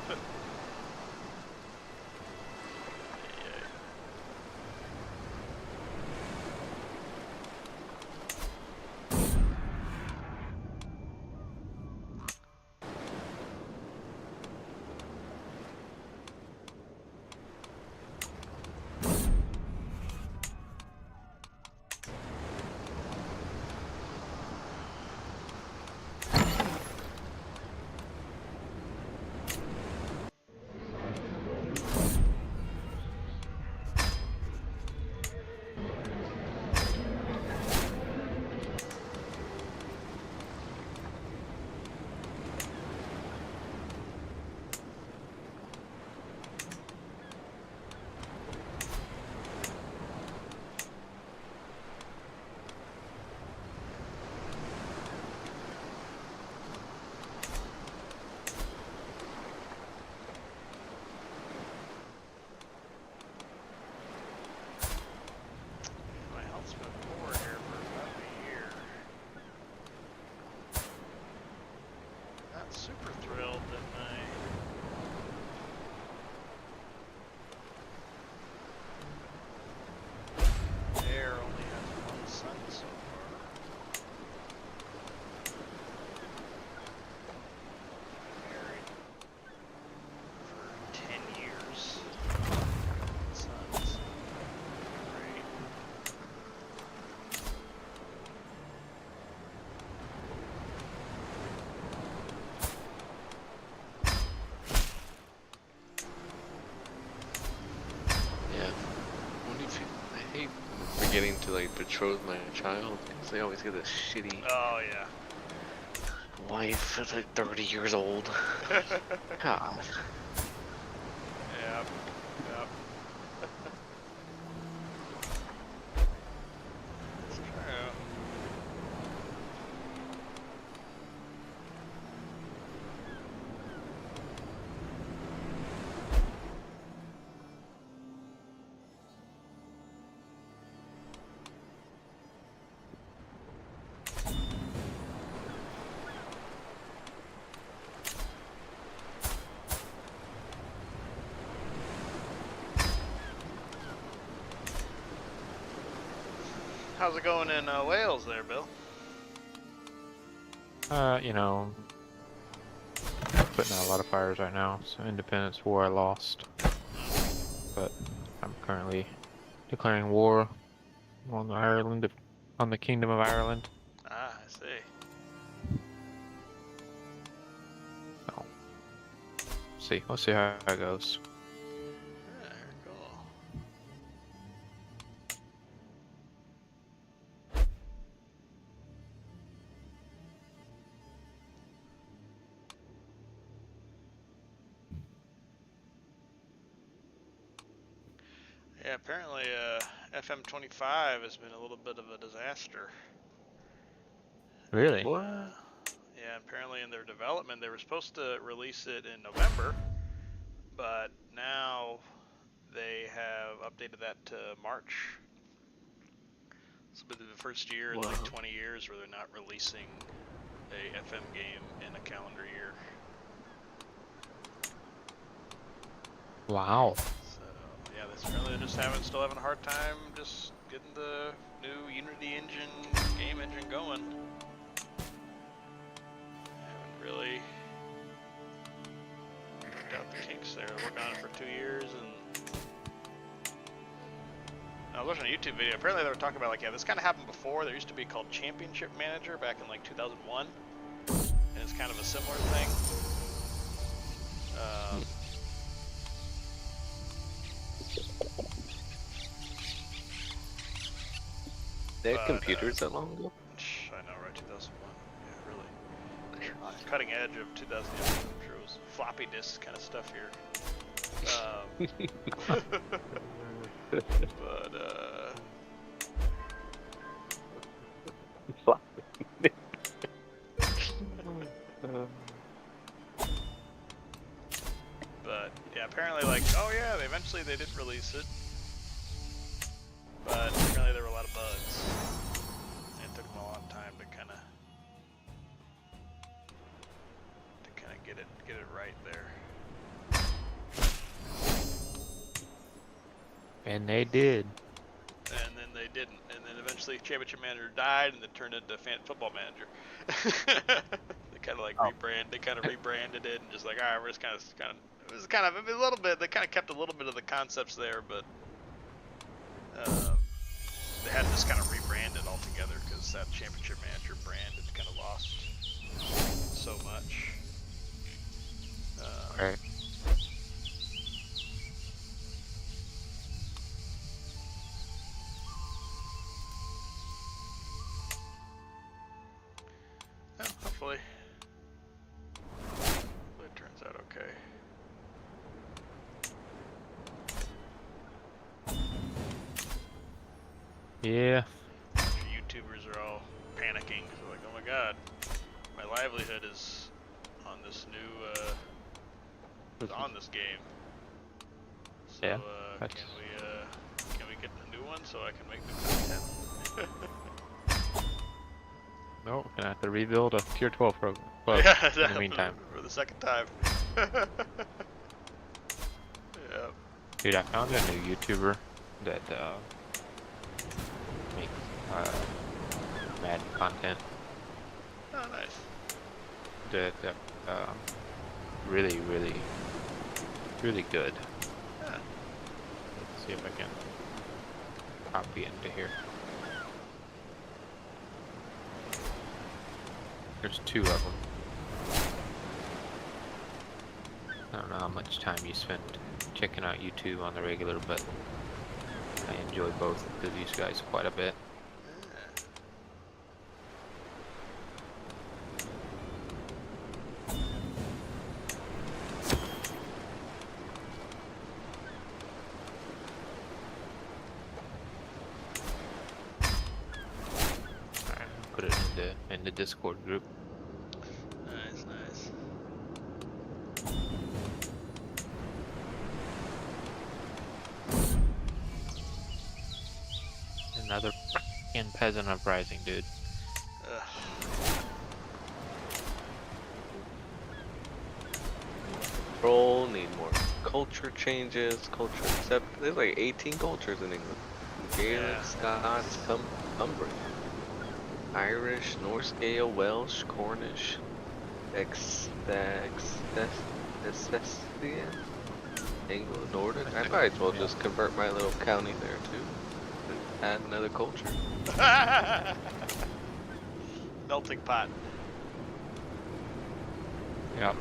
Yeah. My health's been poor here for about a year. Not super thrilled that my heir only has one son so far. Married for 10 years. Sons. Great. Yeah. What if you, I hate forgetting to like betroth my child because they always get this shitty Oh yeah. wife that's like 30 years old. God. Yep. Yep. It's true. How's it going in Wales there, Bill? You know, putting out a lot of fires right now. So Independence War I lost, but I'm currently declaring war on Ireland, on the Kingdom of Ireland. Ah, I see. So, see, we'll see how it goes. Yeah, cool. Yeah, apparently FM25 has been a little bit of a disaster. Really? What? Yeah, apparently in their development, they were supposed to release it in November, but now they have updated that to March. So it'll be the first year in like Wow. 20 years where they're not releasing a FM game in a calendar year. Wow. So yeah, they're just still having a hard time just getting the new Unity game engine going. Haven't really worked out the kinks there. Working on it for 2 years, and I was watching a YouTube video. Apparently they were talking about like, yeah, this kind of happened before. There used to be called Championship Manager back in like 2001, and it's kind of a similar thing. They had computers that long ago? I know, right? 2001. Yeah, really. Cutting edge of 2000. I'm sure it was floppy disk kind of stuff here. But but yeah, apparently like, oh yeah, eventually they did release it, but apparently there were a lot of bugs. And it took them a long time to kind of get it right there. And they did. And then they didn't. And then eventually Championship Manager died, and it turned into Football Manager. They kind of like rebranded it, and just like, all right, we're just kind of it was kind of a little bit. They kind of kept a little bit of the concepts there, but they had to just kind of rebrand it altogether because that Championship Manager brand had kind of lost so much. Right. Hopefully it turns out okay. Yeah. YouTubers are all panicking. They're like, oh my god, my livelihood is on this new on this game. So Yeah, can we get a new one so I can make new content? No, gonna have to rebuild a tier 12 program. Well, Yeah, in the meantime. for the second time. Yeah. Dude, I found a new YouTuber that makes Madden content. Oh, nice. That really, really, really good. Yeah. Let's see if I can copy into here. There's 2 of them. I don't know how much time you spend checking out YouTube on the regular, but I enjoy both of these guys quite a bit. Alright, put it in the Discord group. Nice, nice. Another fucking peasant uprising, dude. Ugh. Control, need more culture changes, culture accept. There's like 18 cultures in England. Gaelic, Yeah. Scots, Cumbrian, Irish, Norse Gael, Welsh, Cornish, Exthesian, Anglo-Nordic. I might as well just convert my little county there too. And add another culture. Melting pot. Yep.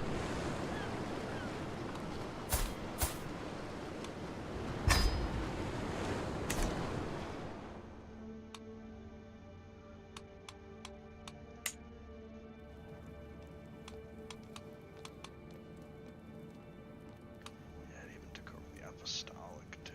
Yeah, it even took over the apostolic too.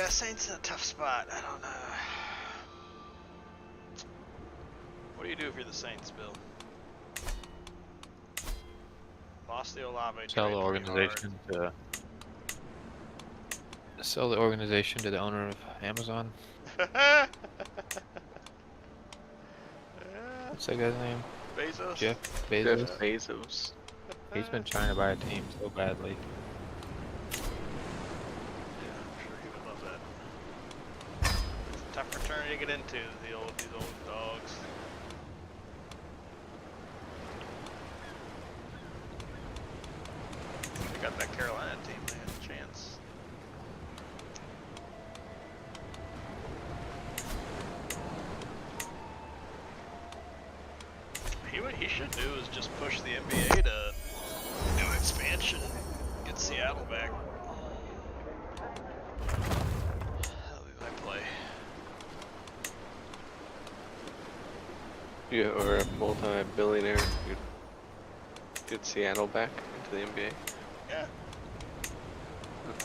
Saints in a tough spot. I don't know. What do you do if you're the Saints, Bill? Lost the Olave. Sell the trade organization to the owner of Amazon. yeah. What's that guy's name? Bezos. Jeff Jeff Bezos. Bezos. He's been trying to buy a team so badly. Yeah, I'm sure he would love that. It's a tough fraternity to get into. These old dogs. They got that Carolina team. They had a chance. What he should do is just push the NBA to do expansion, get Seattle back. That'll be my play. Yeah, or a multi-billionaire who'd get Seattle back into the NBA. Yeah.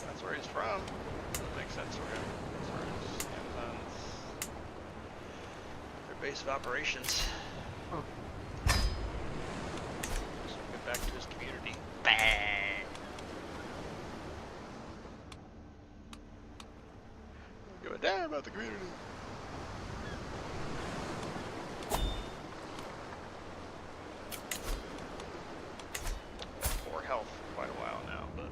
That's where he's from. That makes sense for him. That's where his Amazon's their base of operations. Huh. So get back to his community. Bang! Give a damn about the community. Poor health for quite a while now, but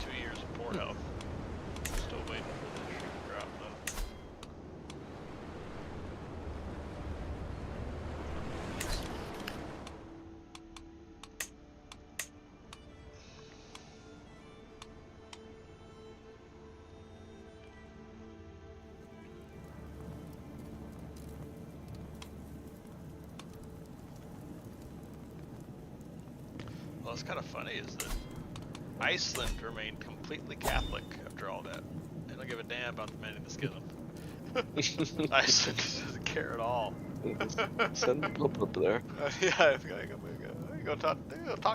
2 years of poor health. Still waiting for the shoe to drop though. Well, it's kind of funny is that Iceland remained completely Catholic after all that. They don't give a damn about the men in the schism. Iceland doesn't care at all. Send the Pope up there. Yeah, go talk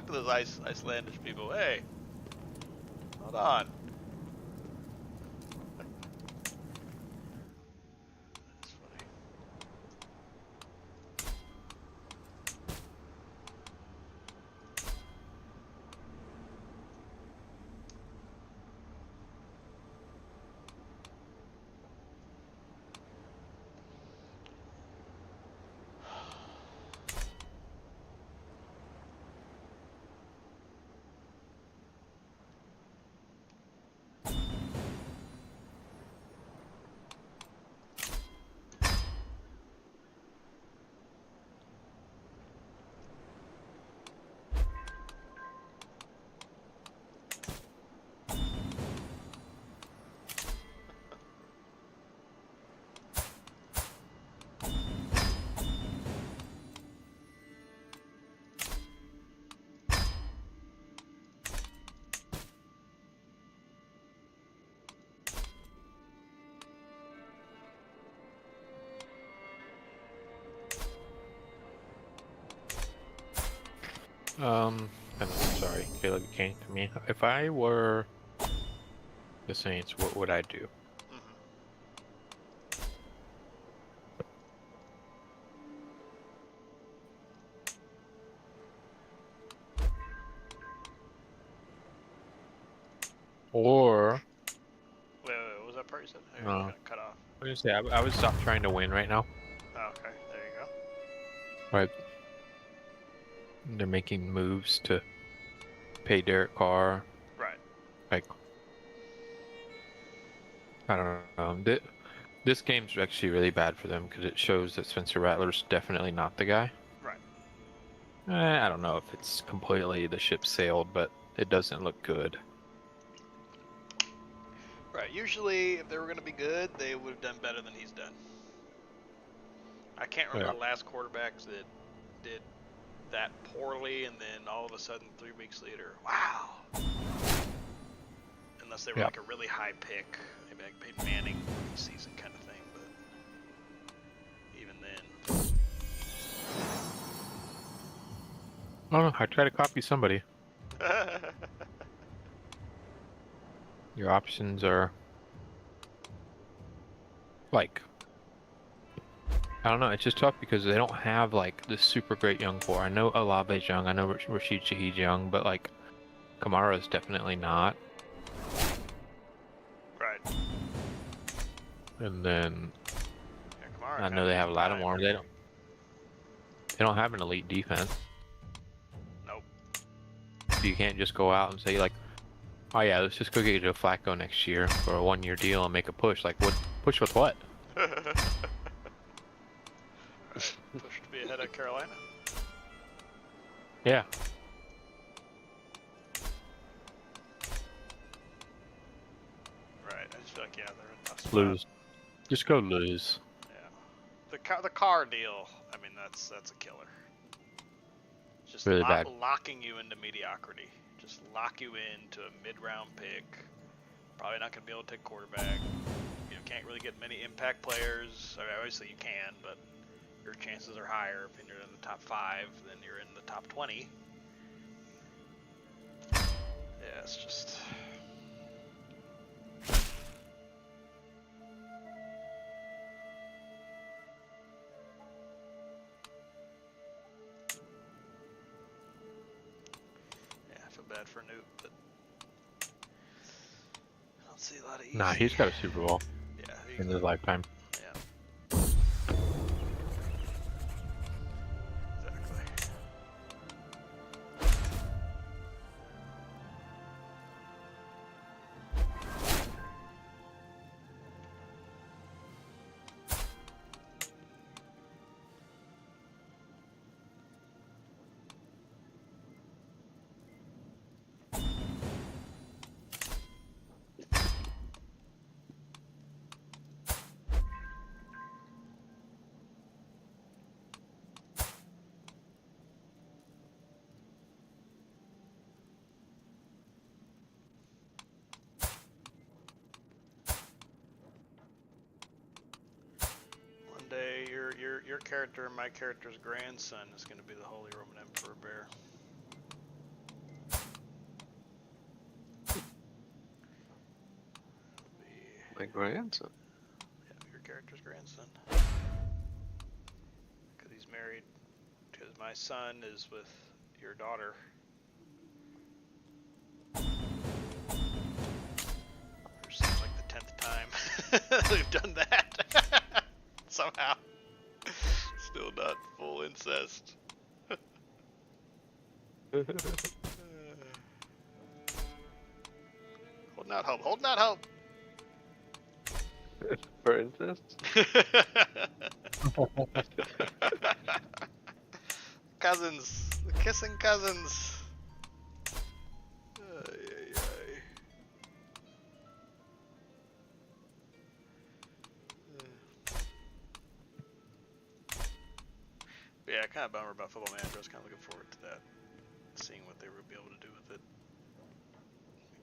to those Icelandic people. Hey, hold on. That's funny. I'm sorry, Caleb, you came to me. If I were the Saints, what would I do? Or Wait, what was that part you said? I No. got cut off. I was gonna say I would stop trying to win right now. Oh, okay, there you go. Right. They're making moves to pay Derek Carr. Right. Like, I don't know. This game's actually really bad for them because it shows that Spencer Rattler's definitely not the guy. Right. I don't know if it's completely the ship sailed, but it doesn't look good. Right. Usually, if they were going to be good, they would have done better than he's done. I can't remember the last quarterbacks that did that poorly, and then all of a sudden, 3 weeks later, wow. Unless they were like a really high pick, maybe like Peyton Manning season kind of thing, but even then. I don't know. I try to copy somebody. Your options are like, I don't know. It's just tough because they don't have like this super great young core. I know Olave's young. I know Rashid Shaheed's young, but like Kamara's definitely not. Right. And then Yeah, Kamara I know kinda they needs have time. Lattimore. They don't have an elite defense. Nope. So you can't just go out and say like, oh yeah, let's just go get Joe Flacco next year for a 1-year deal and make a push. Like, what push with what? Right. Push to be ahead of Carolina. Yeah. Right. I just feel like, yeah, they're in a tough spot. Lose. Just go lose. Yeah. The car deal, I mean, that's a killer. Just Really bad. locking you into mediocrity. Just lock you into a mid-round pick. Probably not going to be able to take quarterback. You know, can't really get many impact players. I mean, obviously you can, but your chances are higher if you're in the top 5 than you're in the top 20. Yeah, it's just... Yeah, I feel bad for Newt, but I don't see a lot of easy. Nah, he's got a Super Bowl Yeah, in his lifetime. Yeah. Exactly. One day, your character and my character's grandson is going to be the Holy Roman Emperor Bear. My grandson. Yeah, your character's grandson. Because he's married. Because my son is with your daughter. Which seems like the 10th time we've done that. Somehow. Still not full incest. Holding out hope. Holding out hope. For instance? Cousins. The kissing cousins. Ay, ay, ay. But yeah, kind of bummer about Football Manager. I was kind of looking forward to that. Seeing what they would be able to do with it.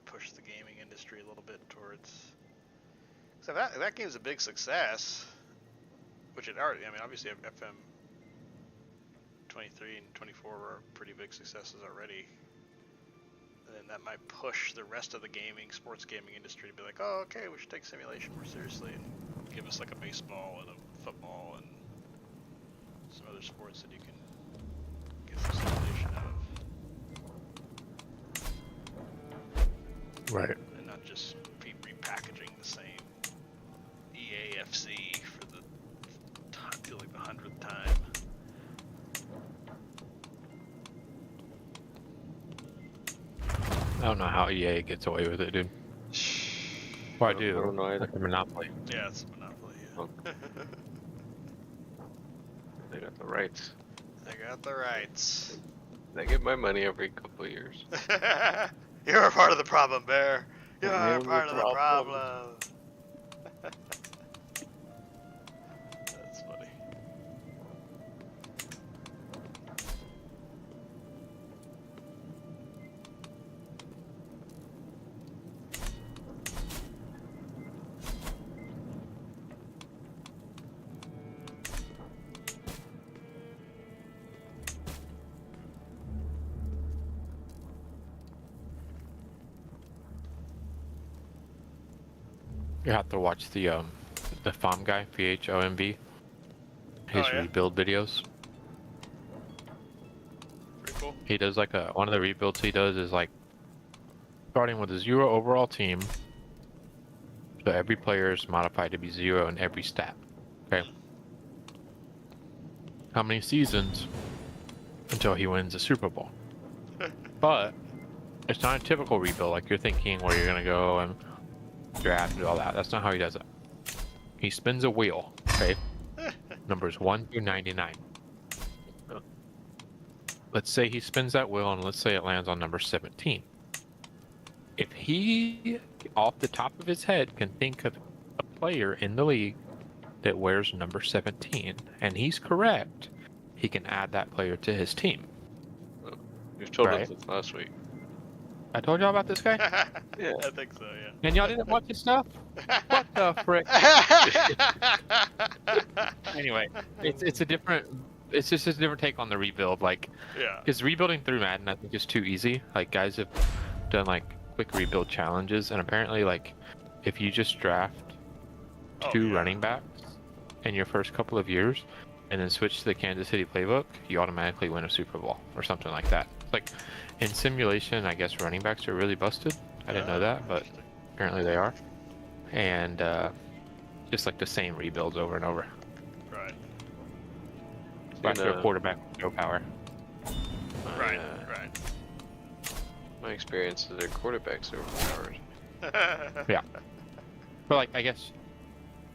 Push the gaming industry a little bit towards... So if that game's a big success, which it already, I mean, obviously FM 23 and 24 were pretty big successes already. And then that might push the rest of the sports gaming industry to be like, oh, okay, we should take simulation more seriously and give us like a baseball and a football and some other sports that you can get some simulation out of. Right. And not just repackaging the same EAFC for the, I feel like the 100th time. I don't know how EA gets away with it, dude. Well, I do. I don't know either. Like a monopoly. Yeah, it's a monopoly, yeah. Oh. They got the rights. They got the rights. I get my money every couple of years. You're a part of the problem, Bear. You're I a am part the of the problem. problem. That's funny. You have to watch the FOM guy, PHOMV, his Oh, yeah? rebuild videos. Pretty cool. He does like one of the rebuilds he does is like starting with a 0 overall team. So every player is modified to be 0 in every stat. Okay. How many seasons until he wins the Super Bowl? But it's not a typical rebuild like you're thinking where you're gonna go and draft and all that. That's not how he does it. He spins a wheel, okay? Numbers 1 through 99. Let's say he spins that wheel and let's say it lands on number 17. If he, off the top of his head, can think of a player in the league that wears number 17, and he's correct, he can add that player to his team. You've told Right. us this last week. I told y'all about this guy? Yeah. I think so, yeah. And y'all didn't watch his stuff? What the frick? Anyway, it's a different, it's just a different take on the rebuild. Like, Yeah. because rebuilding through Madden, I think, is too easy. Like, guys have done like quick rebuild challenges, and apparently, like, if you just draft Oh, two yeah. running backs in your first couple of years, and then switch to the Kansas City playbook, you automatically win a Super Bowl or something like that. It's like in simulation, I guess running backs are really busted. I didn't know that, but Interesting. apparently they are. And just like the same rebuilds over and over. Right. Back to In, a quarterback with no power. Right. Right. My experience is their quarterbacks are overpowered. Yeah. But like, I guess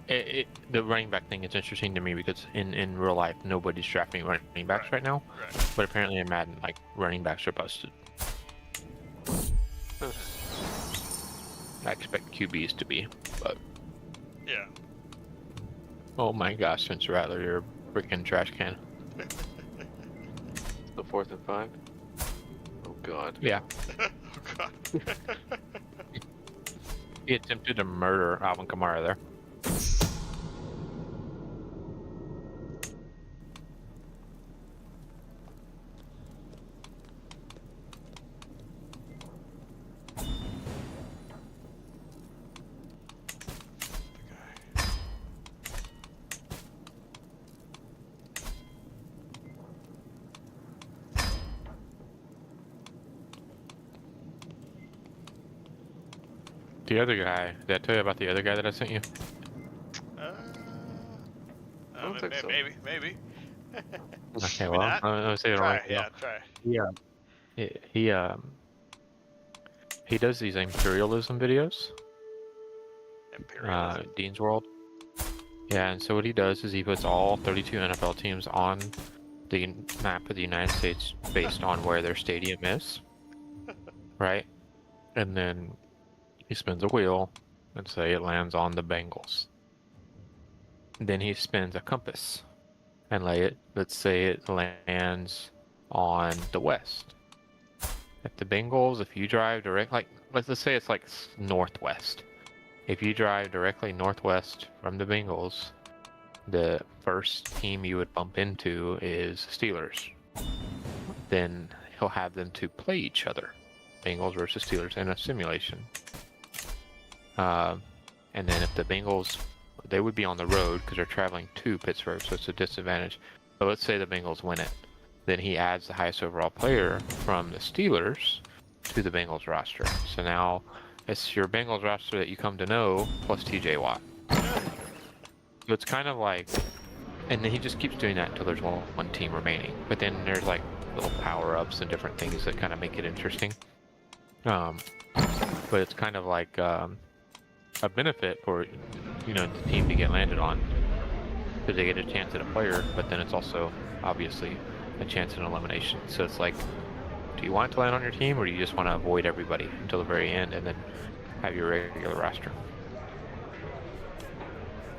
the running back thing is interesting to me because in real life, nobody's drafting running backs right now. Right. But apparently in Madden, like, running backs are busted. I expect QBs to be, but Yeah. oh my gosh, Vince Rattler, you're a freaking trash can. The 4th and 5. Oh god. Yeah. Oh, God. He attempted to murder Alvin Kamara there. The other guy, did I tell you about the other guy that I sent you? I don't think so. Maybe. Okay, Maybe well, not. I'm gonna say it Try, right now. yeah, try. He does these imperialism videos. Imperialism. Dean's World. Yeah, and so what he does is he puts all 32 NFL teams on the map of the United States based on where their stadium is, right? And then he spins a wheel and say it lands on the Bengals. Then he spins a compass and let's say it lands on the West. If the Bengals, if you drive direct, like, let's say it's like northwest. If you drive directly northwest from the Bengals, the first team you would bump into is Steelers. Then he'll have them to play each other, Bengals versus Steelers, in a simulation. And then if the Bengals, they would be on the road because they're traveling to Pittsburgh, so it's a disadvantage. But let's say the Bengals win it. Then he adds the highest overall player from the Steelers to the Bengals roster. So now it's your Bengals roster that you come to know plus TJ Watt. So it's kind of like, and then he just keeps doing that until there's one team remaining. But then there's like little power-ups and different things that kind of make it interesting. But it's kind of like a benefit for, the team to get landed on, because they get a chance at a player, but then it's also obviously a chance at elimination. So it's like, do you want it to land on your team, or do you just want to avoid everybody until the very end and then have your regular roster?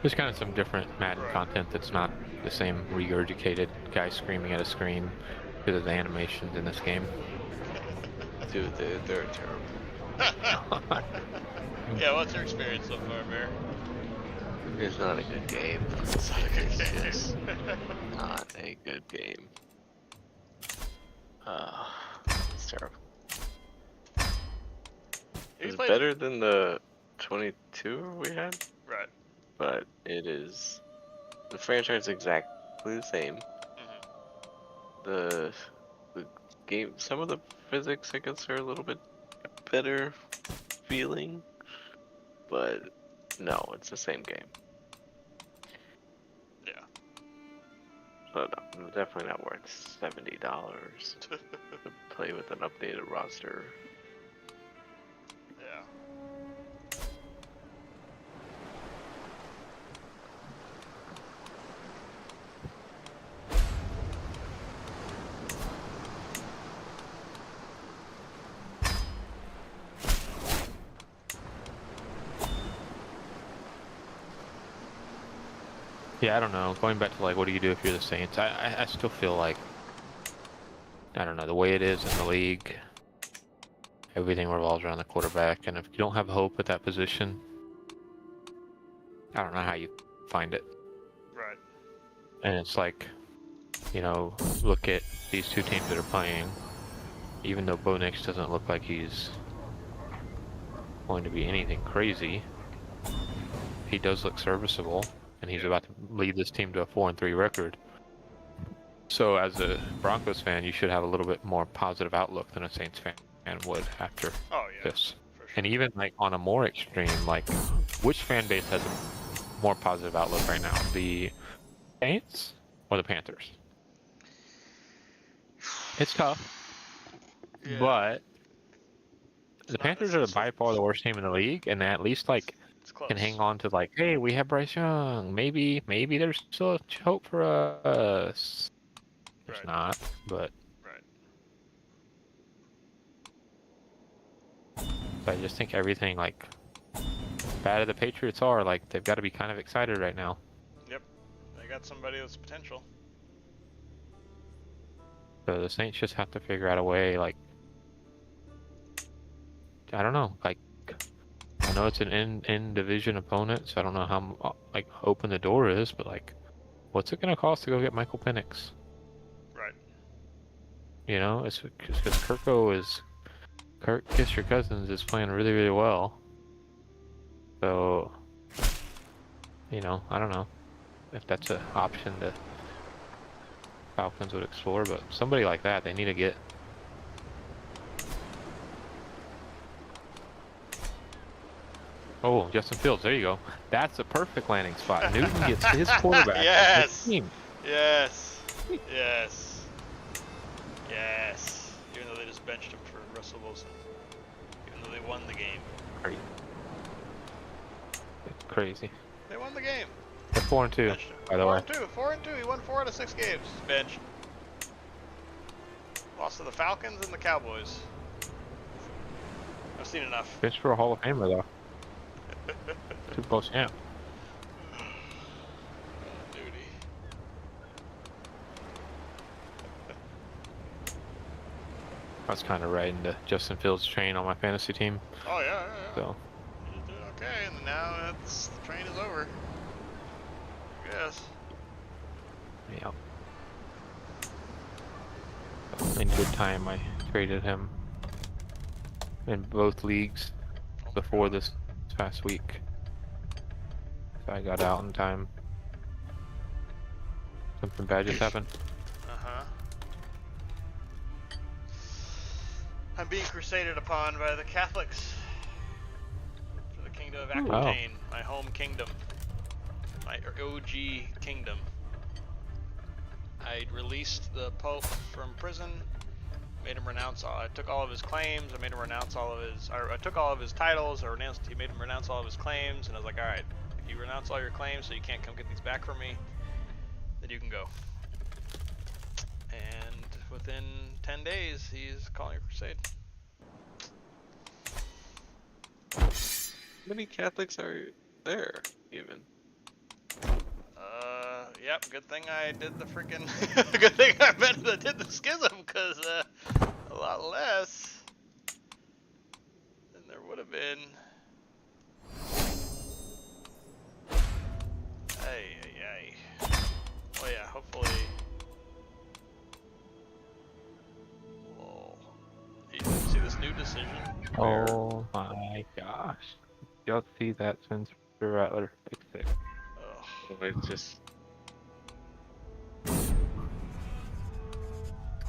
There's kind of some different Madden content that's not the same regurgitated guy screaming at a screen because of the animations in this game. Dude, they're terrible. Yeah, what's your experience so far, Bear? It's not a good game. It's not a good It's game. just not a good game. It's terrible. He's It's played- better than the 22 we had, Right. but it is the franchise is exactly the same. Mm-hmm. The game, some of the physics I guess are a little bit better feeling, but no, it's the same game. Yeah. So no, definitely not worth $70 to play with an updated roster. Yeah. Yeah, I don't know. Going back to like, what do you do if you're the Saints? I still feel like, I don't know, the way it is in the league, everything revolves around the quarterback, and if you don't have hope at that position, I don't know how you find it. Right. And it's like, you know, look at these two teams that are playing. Even though Bo Nix doesn't look like he's going to be anything crazy, he does look serviceable, and he's about to lead this team to a 4-3 record. So as a Broncos fan, you should have a little bit more positive outlook than a Saints fan would after Oh yeah. this. For sure. And even like on a more extreme, like which fan base has a more positive outlook right now? The Saints or the Panthers? It's tough, Yeah. but It's the not. Panthers are by far the worst team in the league, and they at least like It's close. can hang on to like, hey, we have Bryce Young. Maybe there's still hope for us. There's Right. not, but Right. I just think everything like bad as the Patriots are, like they've got to be kind of excited right now. Yep. They got somebody with potential. So the Saints just have to figure out a way, like, I don't know, like, I know it's an in division opponent, so I don't know how like open the door is, but like, what's it gonna cost to go get Michael Penix? Right. You know, it's because Kirk Kiss Your Cousins is playing really, really well. So, you know, I don't know if that's an option that Falcons would explore, but somebody like that they need to get. Oh, Justin Fields, there you go. That's a perfect landing spot. Newton gets his quarterback. Yes. Team. Yes. Yes. Yes. Even though they just benched him for Russell Wilson. Even though they won the game. Crazy. It's crazy. They won the game. They're 4-2, Benched him. by the way. 4-2. He won 4 out of 6 games. Benched. Lost to the Falcons and the Cowboys. I've seen enough. Bench for a Hall of Famer, though. Super Bowl champ. Duty. I was kind of riding the Justin Fields train on my fantasy team. Oh yeah. So You're doing okay, and now the train is over. Yes. yeah. In good time, I traded him in both leagues before this past week. So I got out in time. Something bad just happened. Uh-huh. I'm being crusaded upon by the Catholics for the kingdom of Aquitaine, my home kingdom, my OG kingdom. I released the Pope from prison, made him renounce all. I took all of his claims. I made him renounce all of his. I took all of his titles. He made him renounce all of his claims, and I was like, all right, if you renounce all your claims, so you can't come get these back from me, then you can go. And within 10 days, he's calling a crusade. How many Catholics are there, even? Yep, good thing I did the freaking, good thing I did the schism, because, a lot less than there would have been. Ay. Oh yeah, hopefully. Lol. You see this new decision? Oh my gosh. y'all see that Spencer Rattler? Fix it. Ugh. It's just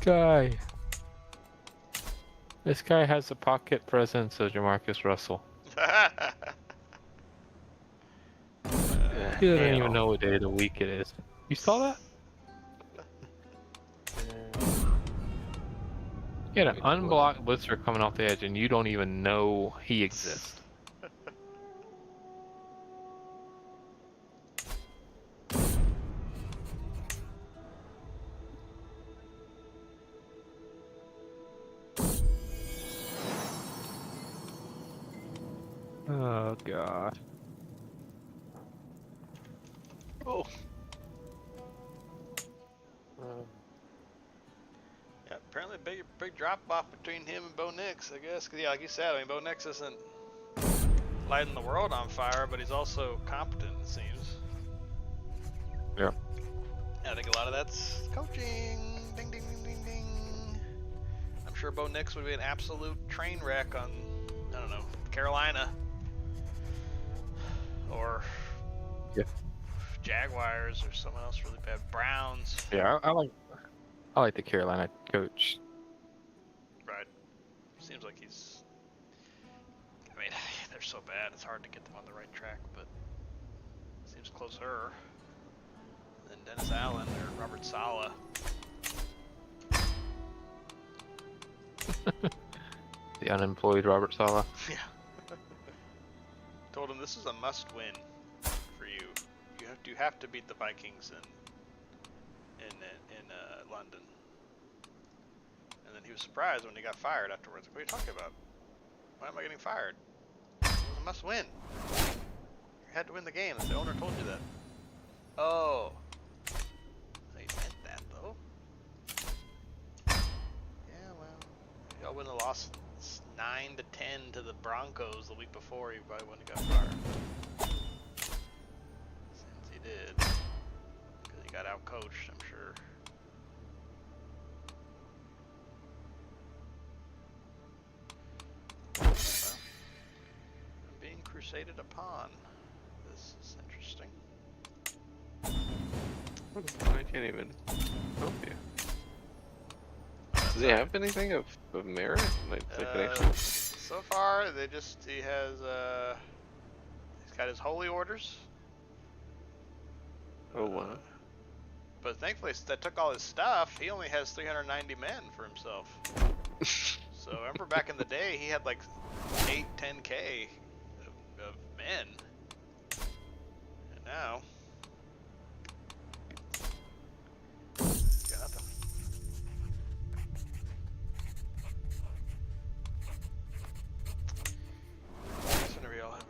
Guy. This guy has the pocket presence of Jamarcus Russell. He doesn't even hell. know what day of the week it is. You saw that? He had an Wait, what? unblocked blitzer coming off the edge, and you don't even know he exists. Oh god. Oh. Yeah, apparently big drop off between him and Bo Nix, I guess. 'Cause, yeah, like you said, I mean, Bo Nix isn't lighting the world on fire, but he's also competent, it seems. Yeah. I think a lot of that's coaching. Ding, ding, ding, ding, ding. I'm sure Bo Nix would be an absolute train wreck on, I don't know, Carolina. Or Jaguars or someone else really bad. Browns. Yeah, I like the Carolina coach. Right. Seems like he's. I mean, they're so bad. It's hard to get them on the right track, but seems closer than Dennis Allen or Robert Saleh. The unemployed Robert Saleh. Yeah. Told him this is a must-win for you. You have to beat the Vikings in London. And then he was surprised when he got fired afterwards. What are you talking about? Why am I getting fired? It was a must-win. You had to win the game. The owner told you that. Oh. He meant that though. Yeah, well, y'all wouldn't have lost 9-10 to the Broncos the week before. He probably wouldn't have got fired. Since he did, because he got out-coached, I'm sure. Well, I'm being crusaded upon. This is interesting. I can't even help you. Does he have anything of merit? Like, So far, he has he's got his holy orders. Oh wow. But thankfully, that took all his stuff. He only has 390 men for himself. So remember back in the day, he had like 8-10K of men. And now, got nothing. I guess whenever y'all have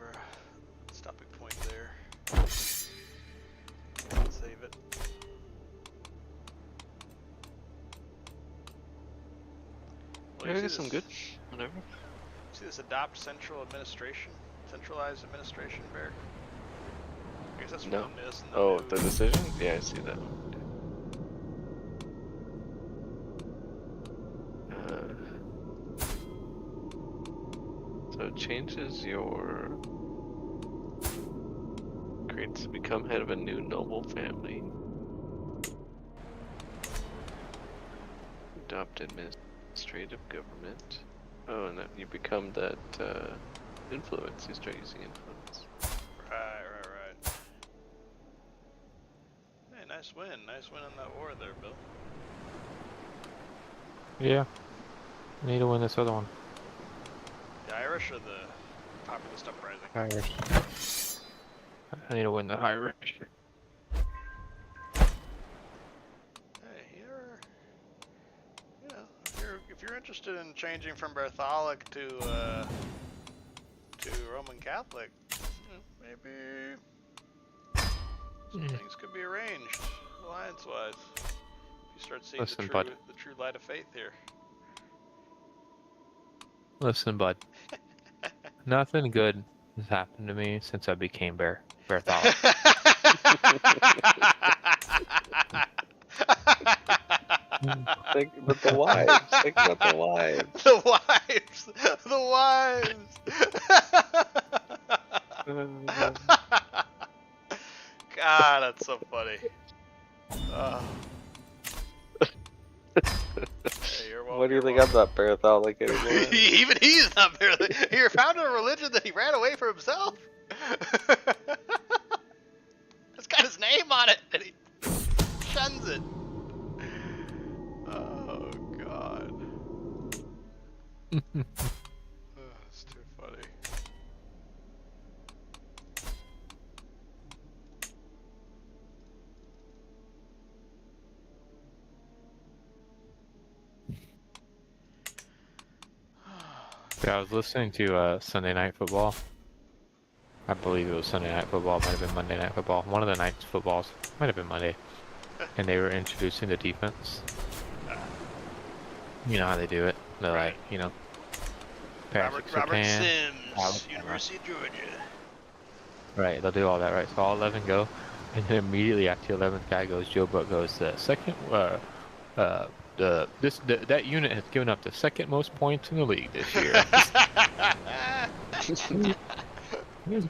a stopping point there, save it. Well, Yeah, you I guess see I'm this- good. Whatever. See this adopt centralized administration, Bear? I guess that's No. from this and Oh, new. the decision? Yeah, I see that. So it changes your grades to become head of a new noble family. Adopt administrative government. Oh, and then you become that influence. You start using influence. Right. Hey, nice win on that war there, Bill. Yeah. I need to win this other one. The Irish or the populist uprising? Irish. I need to win the Irish. Hey, if you're interested in changing from Bartholic to Roman Catholic, maybe some things could be arranged alliance-wise. If you start seeing Listen, the bud. true light of faith here. Listen, bud. Nothing good has happened to me since I became Bartholomew. Think about the wives. Think about the wives. The wives. God, that's so funny. Hey, you're What do you think? I'm not Baratholic anymore. Even he's not barely. He founded a religion that he ran away from himself. It's got his name on it, and he shuns it. Oh God. It's too funny. Yeah, I was listening to Sunday Night Football. I believe it was Sunday Night Football. Might have been Monday Night Football. One of the nights footballs might have been Monday, and they were introducing the defense. You know how they do it. They're Right. like, you know, Robert Sims, University of Georgia. Right, they'll do all that, right? So all 11 go, and then immediately after the 11th guy goes, Joe Buck goes, the second, that unit has given up the second most points in the league this year.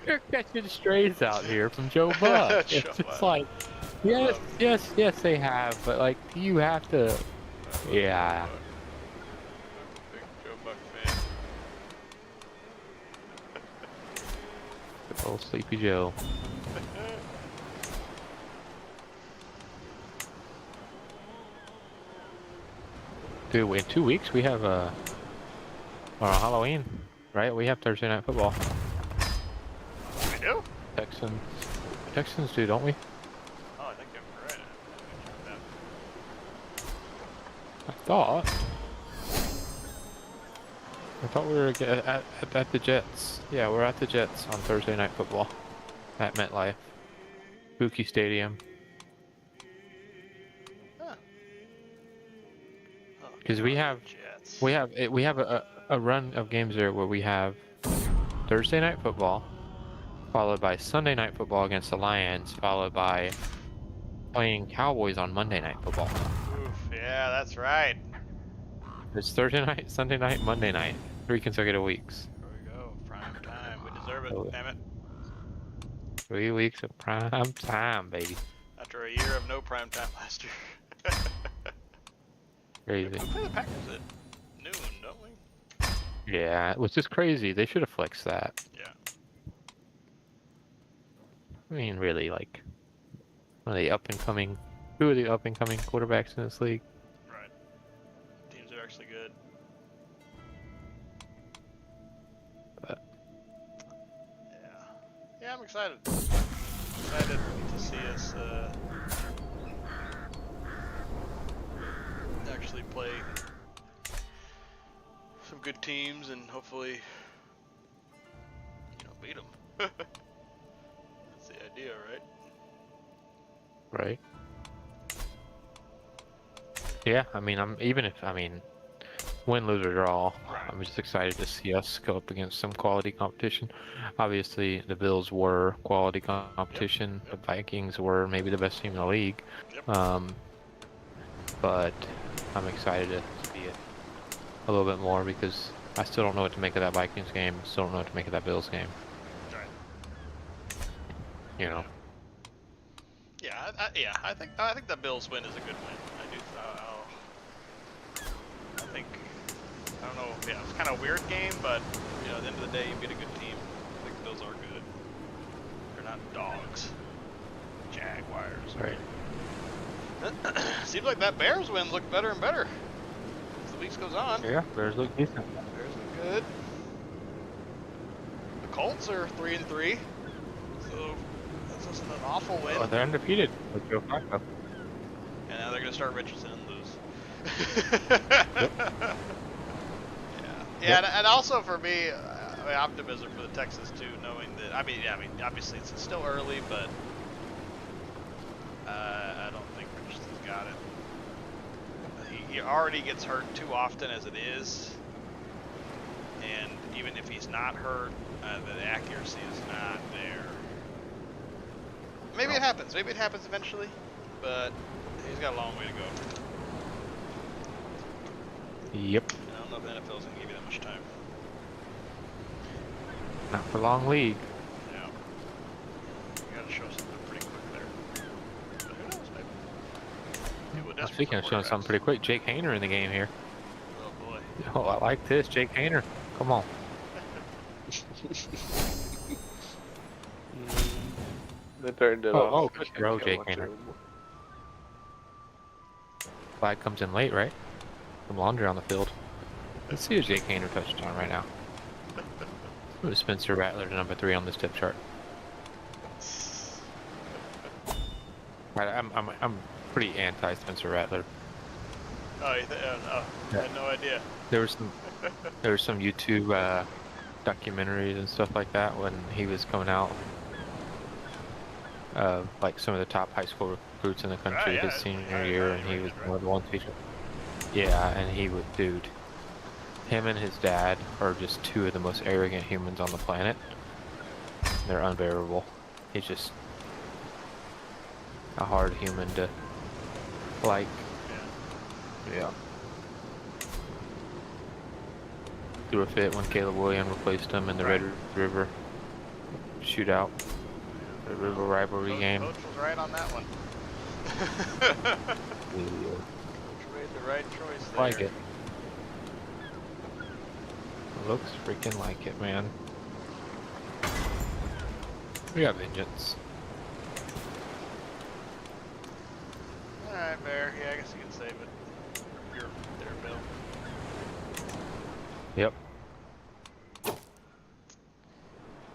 They're catching strays out here from Joe Buck. It's just like, yes, they have, but like, you have to, yeah. Big Joe Buck fan. Good old Sleepy Joe. Dude, in 2 weeks we have or Halloween, right? We have Thursday Night Football. We do? Texans do, don't we? Oh, I think you're right. I thought we were at the Jets. Yeah, we're at the Jets on Thursday Night Football at MetLife, Buki Stadium. Because we have a run of games there where we have Thursday Night Football, followed by Sunday Night Football against the Lions, followed by playing Cowboys on Monday Night Football. Oof, yeah, that's right. It's Thursday night, Sunday night, Monday night, 3 consecutive weeks. There we go, prime time. We deserve it, Oh. damn it. 3 weeks of prime time, baby. After a year of no prime time last year. Crazy. We play the Packers at noon, don't we? Yeah, it was just crazy. They should have flexed that. Yeah. I mean, really, like, one of the up-and-coming, who are the up-and-coming quarterbacks in this league? Right. Teams are actually good. But, yeah, I'm excited. Excited to see us actually play some good teams and hopefully, beat them. That's the idea, right? right? Yeah, I mean, win, lose, or draw, Right. I'm just excited to see us go up against some quality competition. Obviously, the Bills were quality competition. Yep. The Vikings were maybe the best team in the league. Yep. But I'm excited to see it a little bit more because I still don't know what to make of that Vikings game. Still don't know what to make of that Bills game. Right. You know. Yeah, I think the Bills win is a good win. I do. I think. I don't know. Yeah, it's kind of a weird game, but at the end of the day, you beat a good team. I think the Bills are good. They're not dogs. Jaguars. Right. Seems like that Bears win looked better and better as the weeks goes on. Yeah, Bears look decent. Bears look good. The Colts are 3-3, so this isn't an awful win. Oh, they're undefeated with Joe Flacco. And now they're going to start Richardson and lose. Yeah, and also for me, optimism for the Texans too, knowing that. I mean, obviously it's still early, but I don't think Richardson's got it. He already gets hurt too often as it is, and even if he's not hurt, the accuracy is not there. Maybe it happens. Maybe it happens eventually, but he's got a long way to go. Yep. I don't know if the NFL's gonna give you that much time. Not for long league. Yeah. but desperate Speaking of for showing something pretty quick, Jake Hayner in the game here. Oh boy. Oh, I like this, Jake Hayner. Come on. They turned it Oh, off. good I throw, can't Jake watch Hayner. it anymore. Flag comes in late, right? Some laundry on the field. Let's see a Jake Hayner touchdown right now. Move Spencer Rattler to number 3 on this depth chart. Right, I'm pretty anti Spencer Rattler. Oh, I had no idea. There was some YouTube documentaries and stuff like that when he was coming out. Like some of the top high school recruits in the country yeah, his senior highly year, and he was rated, right? one of the ones featured. Yeah, and he would, dude. Him and his dad are just two of the most arrogant humans on the planet. They're unbearable. He's just a hard human to like. Yeah. Threw a fit when Caleb Williams replaced him in the Red River shootout. The River rivalry game. Coach was right on that one. Coach made the right choice there. Like it. Looks freaking like it, man. We got vengeance. Alright, Bear. Yeah, I guess you can save it. You're there, Bill. Yep.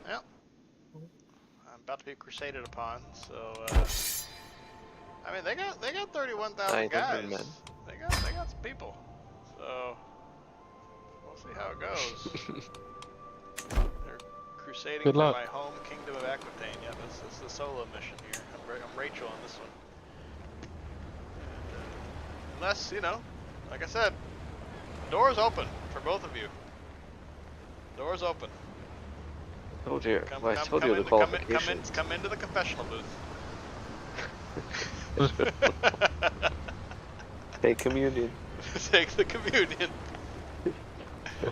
Well, I'm about to be crusaded upon, so I mean they got 31,000 guys. Men. They got some people. So we'll see how it goes. They're crusading Good for luck. my home kingdom of Aquitaine. Yeah, that's the solo mission here. I'm Rachel on this one. And, unless, you know, like I said, the door's open for both of you. Door's open. Oh dear. Come, Well, I come, told come you the in, qualifications. come into the confessional booth. Take communion. Take the communion.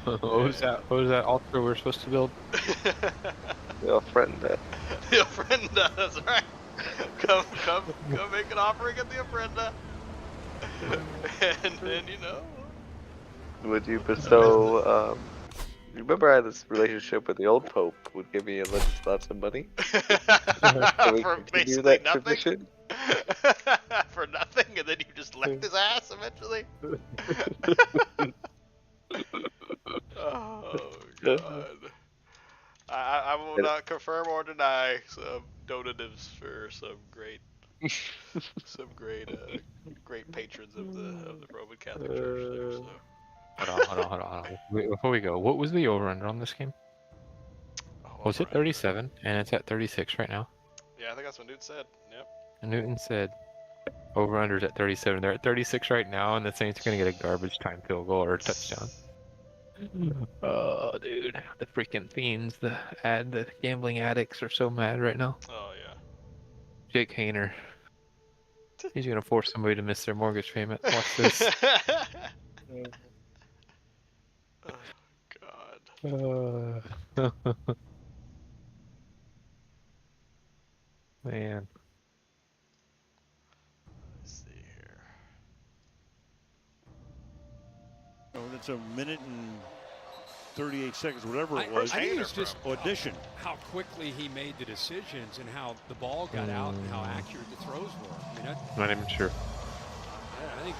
What was that altar we're supposed to build? They'll threaten that. The ofrenda, that's right. Come make an offering at the ofrenda. And then, you know. Would you bestow, remember I had this relationship with the old Pope, would give me lots of money? Can we For continue basically that nothing? tradition? For nothing, and then you just licked his ass eventually? Oh, God. I will not confirm or deny some donatives for some great great patrons of the Roman Catholic Church there. So. Hold on. Wait, before we go, what was the over-under on this game? Was it 37? And it's at 36 right now. Yeah, I think that's what Newt said. Yep. And Newton said over-under's at 37. They're at 36 right now, and the Saints are going to get a garbage time field goal or a touchdown. Oh, dude. The freaking fiends, the gambling addicts are so mad right now. Oh, yeah. Jake Hayner. He's going to force somebody to miss their mortgage payment. Watch this. Oh, God. Man. Let's see here. Oh, it's a minute and 38 seconds, whatever it was. I think it's just audition. How quickly he made the decisions and how the ball got out and how accurate the throws were. I mean, Not even sure. I think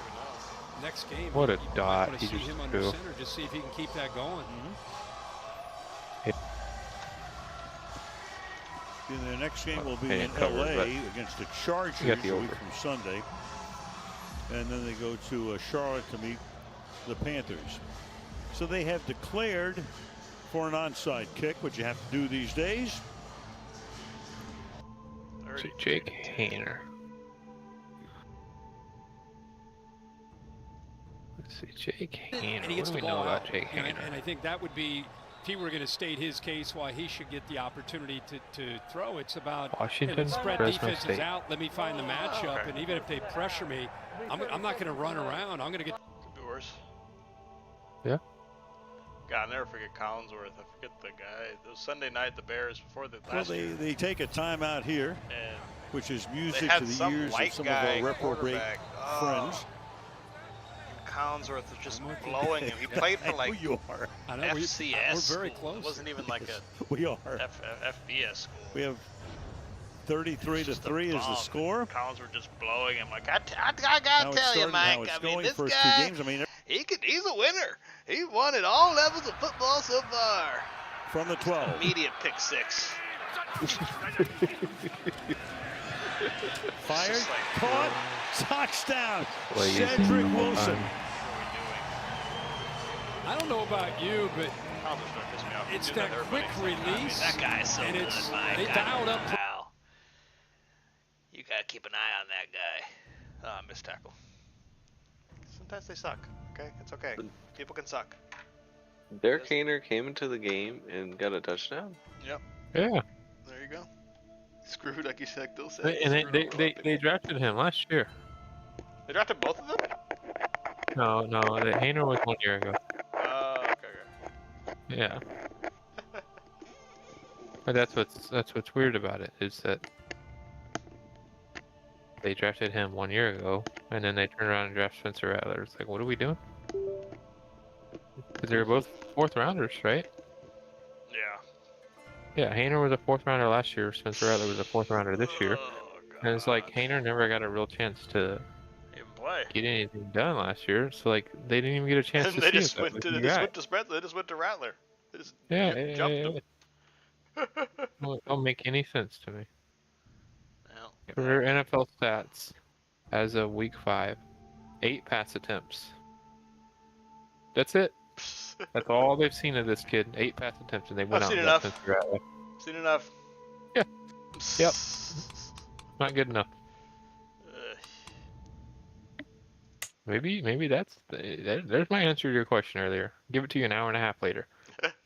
next game. What a you might dot wanna he see just him under threw. center, just see if he can keep that going. The next game will be They in didn't cover, LA but against the Chargers you got the a week over. from Sunday. And then they go to Charlotte to meet the Panthers. So they have declared for an onside kick, which you have to do these days. Jake Hayner. Let's see, Jake Hayner. And he gets What the do we know ball about out. Jake Hayner? And I think that would be, if he were going to state his case why he should get the opportunity to throw, it's about, hey, Washington, let's spread Fresno defenses State. out, let me find the matchup, and even if they pressure me, I'm not going to run around. I'm going to get. Could be worse. Yeah. God, I'll never forget Collinsworth. I forget the guy. It was Sunday night, the Bears, before the Well, last year. they take a timeout here, And which is they music had to the some ears white of some of guy our reprobate quarterback. friends. Collinsworth was just blowing him. He played for I know like you are. I know FCS. we're very school. close. It wasn't even like a We are. FBS school. We have 33 to 3 is the score. Collins were just blowing him. Like I How gotta it tell you, started, Mike. how it's I mean, going. this First guy, 2 games. I mean, he's a winner. He won at all levels of football so far. from the 12. Immediate pick 6. Fired, Just like, caught, touchdown. Well, you- Cedric Wilson. what I don't know about you, but are we doing? Collins gonna piss me off. it's He's that doing quick everybody. I mean, release, that guy's so and good, it's Mike. they I dialed know, up. pal. You gotta keep an eye on that guy. Missed tackle. Sometimes they suck. Okay, it's okay. People can suck. Derek Hainer came into the game and got a touchdown. Yeah. There you go. Screwed, like you said, Bill said. And they drafted him last year. They drafted both of them? No, the Hainer was 1 year ago. Oh, okay. Yeah. But that's what's weird about it is that they drafted him 1 year ago, and then they turned around and drafted Spencer Rattler. It's like, what are we doing? Because they were both 4th rounders, right? Yeah. Yeah, Hainer was a 4th rounder last year. Spencer Rattler was a 4th rounder this year. Oh, God. And it's like Hainer never got a real chance to Even play. get anything done last year. So like they didn't even get a chance And to they see just if that went was to the they just guy. went to spread. They just went to Rattler. They just Yeah, jumped it don't make any sense to me. Well, Career NFL stats as of week 5: 8 pass attempts. That's it. That's all they've seen of this kid. 8 pass attempts, and they went I've out seen and got enough. Spencer Rattler. Seen enough. Yeah. Yep. Not good enough. Maybe there's my answer to your question earlier. Give it to you an hour and a half later.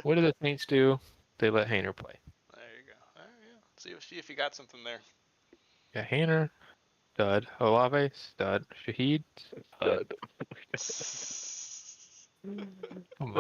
What do the Saints do? They let Hainer play. There you go. All right, yeah. See if you got something there. Yeah, Hainer, stud. Olave, stud. Shaheed, stud. Come on.